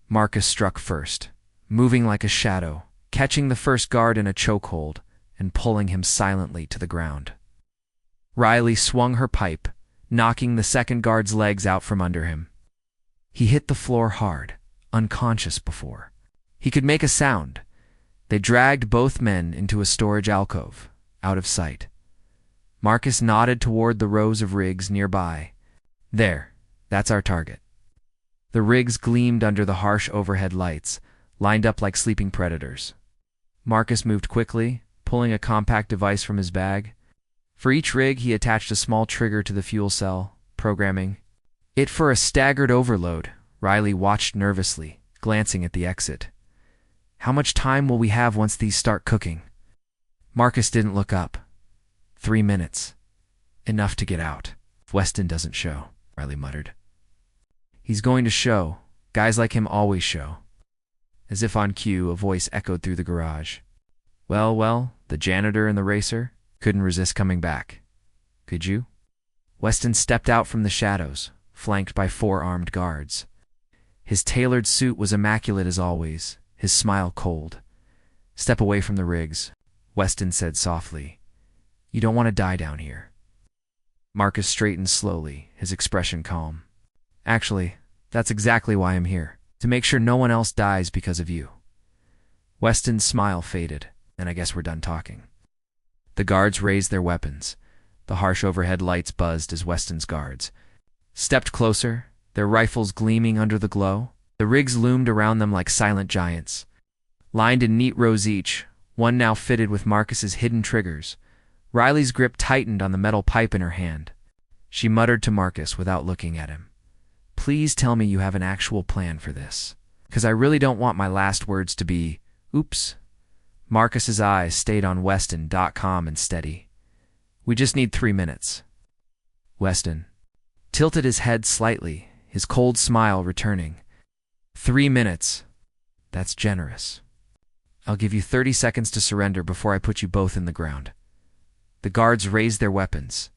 Marcus struck first, moving like a shadow, catching the first guard in a chokehold and pulling him silently to the ground. Riley swung her pipe, knocking the second guard's legs out from under him. He hit the floor hard, unconscious before he could make a sound. They dragged both men into a storage alcove, out of sight. Marcus nodded toward the rows of rigs nearby, There, that's our target. The rigs gleamed under the harsh overhead lights, lined up like sleeping predators. Marcus moved quickly, pulling a compact device from his bag. For each rig, he attached a small trigger to the fuel cell, programming it for a staggered overload. Riley watched nervously, glancing at the exit. How much time will we have once these start cooking? Marcus didn't look up. 3 minutes. Enough to get out. If Weston doesn't show, Riley muttered. He's going to show. Guys like him always show. As if on cue, a voice echoed through the garage. Well, the janitor and the racer couldn't resist coming back. Could you? Weston stepped out from the shadows, flanked by 4 armed guards. His tailored suit was immaculate as always, his smile cold. Step away from the rigs, Weston said softly. You don't want to die down here. Marcus straightened slowly, his expression calm. Actually, that's exactly why I'm here, to make sure no one else dies because of you. Weston's smile faded, and I guess we're done talking. The guards raised their weapons. The harsh overhead lights buzzed as Weston's guards stepped closer, their rifles gleaming under the glow. The rigs loomed around them like silent giants. Lined in neat rows each, one now fitted with Marcus's hidden triggers. Riley's grip tightened on the metal pipe in her hand. She muttered to Marcus without looking at him. Please tell me you have an actual plan for this, because I really don't want my last words to be, oops. Marcus's eyes stayed on Weston, calm and steady. We just need 3 minutes. Weston tilted his head slightly, his cold smile returning. 3 minutes. That's generous. I'll give you 30 seconds to surrender before I put you both in the ground. The guards raised their weapons.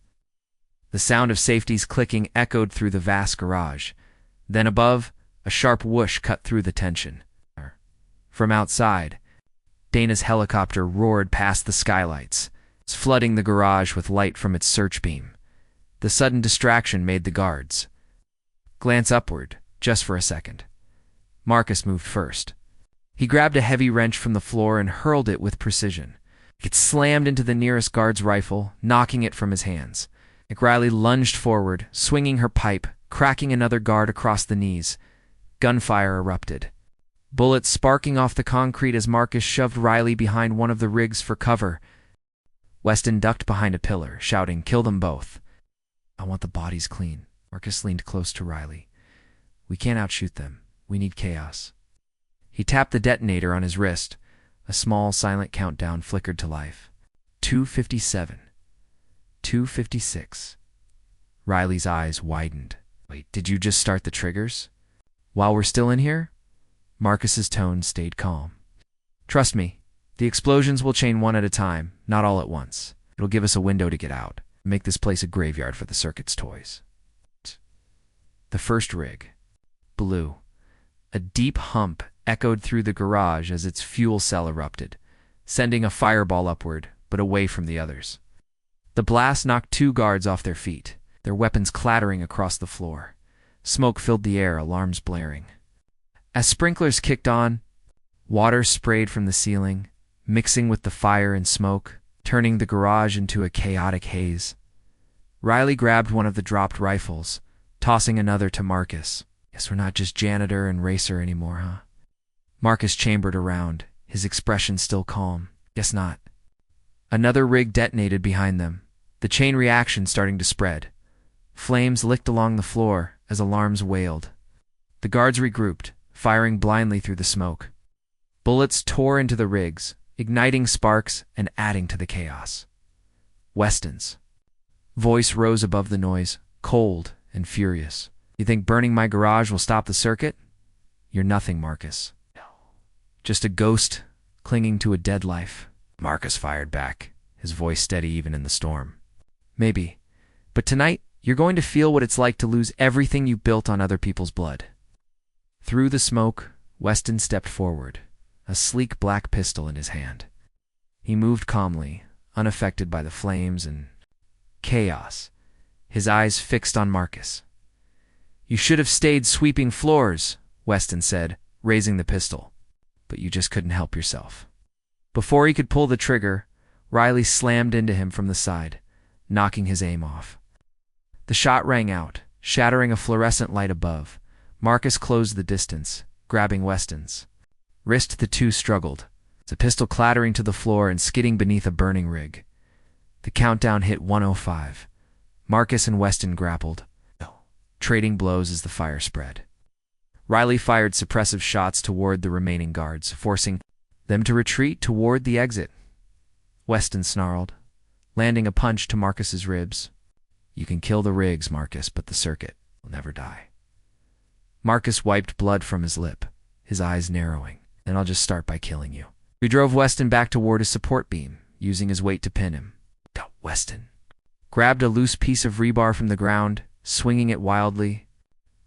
The sound of safeties clicking echoed through the vast garage. Then above, a sharp whoosh cut through the tension. From outside, Dana's helicopter roared past the skylights, flooding the garage with light from its search beam. The sudden distraction made the guards glance upward, just for a second. Marcus moved first. He grabbed a heavy wrench from the floor and hurled it with precision. It slammed into the nearest guard's rifle, knocking it from his hands. Riley lunged forward, swinging her pipe, cracking another guard across the knees. Gunfire erupted. Bullets sparking off the concrete as Marcus shoved Riley behind one of the rigs for cover. Weston ducked behind a pillar, shouting, "Kill them both." I want the bodies clean. Marcus leaned close to Riley. We can't outshoot them. We need chaos. He tapped the detonator on his wrist. A small, silent countdown flickered to life. 2:57. 2:56. Riley's eyes widened. Wait, did you just start the triggers? While we're still in here? Marcus's tone stayed calm. Trust me, the explosions will chain one at a time, not all at once. It'll give us a window to get out, make this place a graveyard for the circuit's toys. The first rig. Blue. A deep hump echoed through the garage as its fuel cell erupted, sending a fireball upward, but away from the others. The blast knocked 2 guards off their feet, their weapons clattering across the floor. Smoke filled the air, alarms blaring. As sprinklers kicked on, water sprayed from the ceiling, mixing with the fire and smoke, turning the garage into a chaotic haze. Riley grabbed one of the dropped rifles, tossing another to Marcus. Guess we're not just janitor and racer anymore, huh? Marcus chambered around, his expression still calm. Guess not. Another rig detonated behind them, the chain reaction starting to spread. Flames licked along the floor as alarms wailed. The guards regrouped, firing blindly through the smoke. Bullets tore into the rigs, igniting sparks and adding to the chaos. Weston's voice rose above the noise, cold and furious. You think burning my garage will stop the circuit? You're nothing, Marcus. Just a ghost clinging to a dead life. Marcus fired back, his voice steady even in the storm. Maybe, but tonight you're going to feel what it's like to lose everything you built on other people's blood. Through the smoke, Weston stepped forward, a sleek black pistol in his hand. He moved calmly, unaffected by the flames and chaos, his eyes fixed on Marcus. You should have stayed sweeping floors, Weston said, raising the pistol. But you just couldn't help yourself. Before he could pull the trigger, Riley slammed into him from the side, knocking his aim off. The shot rang out, shattering a fluorescent light above. Marcus closed the distance, grabbing Weston's wrist. The two struggled, the pistol clattering to the floor and skidding beneath a burning rig. The countdown hit 105. Marcus and Weston grappled, trading blows as the fire spread. Riley fired suppressive shots toward the remaining guards, forcing them to retreat toward the exit. Weston snarled, landing a punch to Marcus's ribs. "You can kill the rigs, Marcus, but the circuit will never die." Marcus wiped blood from his lip, his eyes narrowing. "Then I'll just start by killing you." He drove Weston back toward his support beam, using his weight to pin him. Weston grabbed a loose piece of rebar from the ground, swinging it wildly.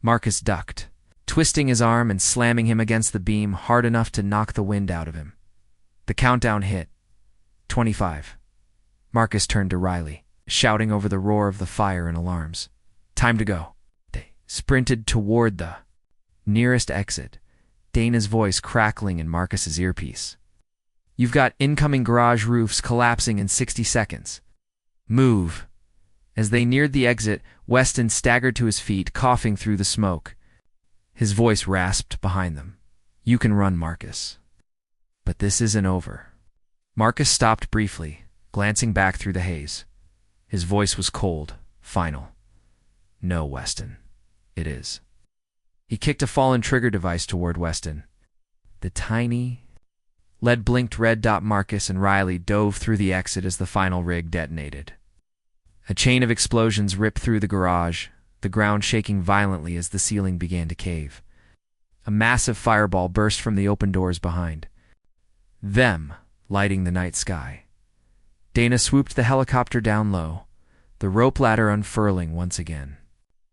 Marcus ducked, twisting his arm and slamming him against the beam hard enough to knock the wind out of him. The countdown hit 25. Marcus turned to Riley, shouting over the roar of the fire and alarms. "Time to go." They sprinted toward the nearest exit, Dana's voice crackling in Marcus's earpiece. "You've got incoming garage roofs collapsing in 60 seconds. Move." As they neared the exit, Weston staggered to his feet, coughing through the smoke. His voice rasped behind them. "You can run, Marcus. But this isn't over." Marcus stopped briefly, glancing back through the haze. His voice was cold, final. "No, Weston. It is." He kicked a fallen trigger device toward Weston. The tiny lead blinked red dot. Marcus and Riley dove through the exit as the final rig detonated. A chain of explosions ripped through the garage, the ground shaking violently as the ceiling began to cave. A massive fireball burst from the open doors behind them, lighting the night sky. Dana swooped the helicopter down low, the rope ladder unfurling once again.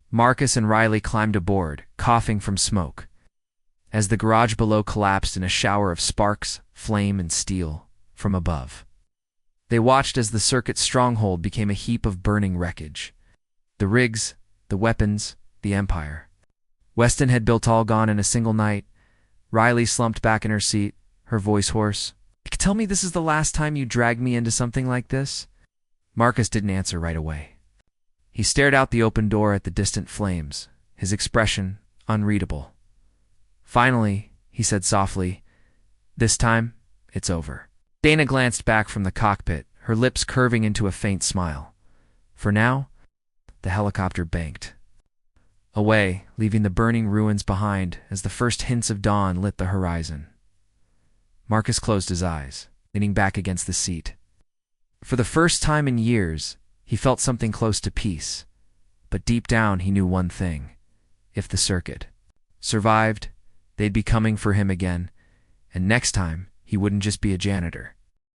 Marcus and Riley climbed aboard, coughing from smoke, as the garage below collapsed in a shower of sparks, flame, and steel from above. They watched as the circuit's stronghold became a heap of burning wreckage. The rigs, the weapons, the empire. Weston had built all gone in a single night. Riley slumped back in her seat, her voice hoarse. "Tell me this is the last time you dragged me into something like this?" Marcus didn't answer right away. He stared out the open door at the distant flames, his expression unreadable. Finally, he said softly, "This time, it's over." Dana glanced back from the cockpit, her lips curving into a faint smile. For now, the helicopter banked away, leaving the burning ruins behind as the first hints of dawn lit the horizon. Marcus closed his eyes, leaning back against the seat. For the first time in years, he felt something close to peace. But deep down, he knew one thing. If the circuit survived, they'd be coming for him again, and next time, he wouldn't just be a janitor.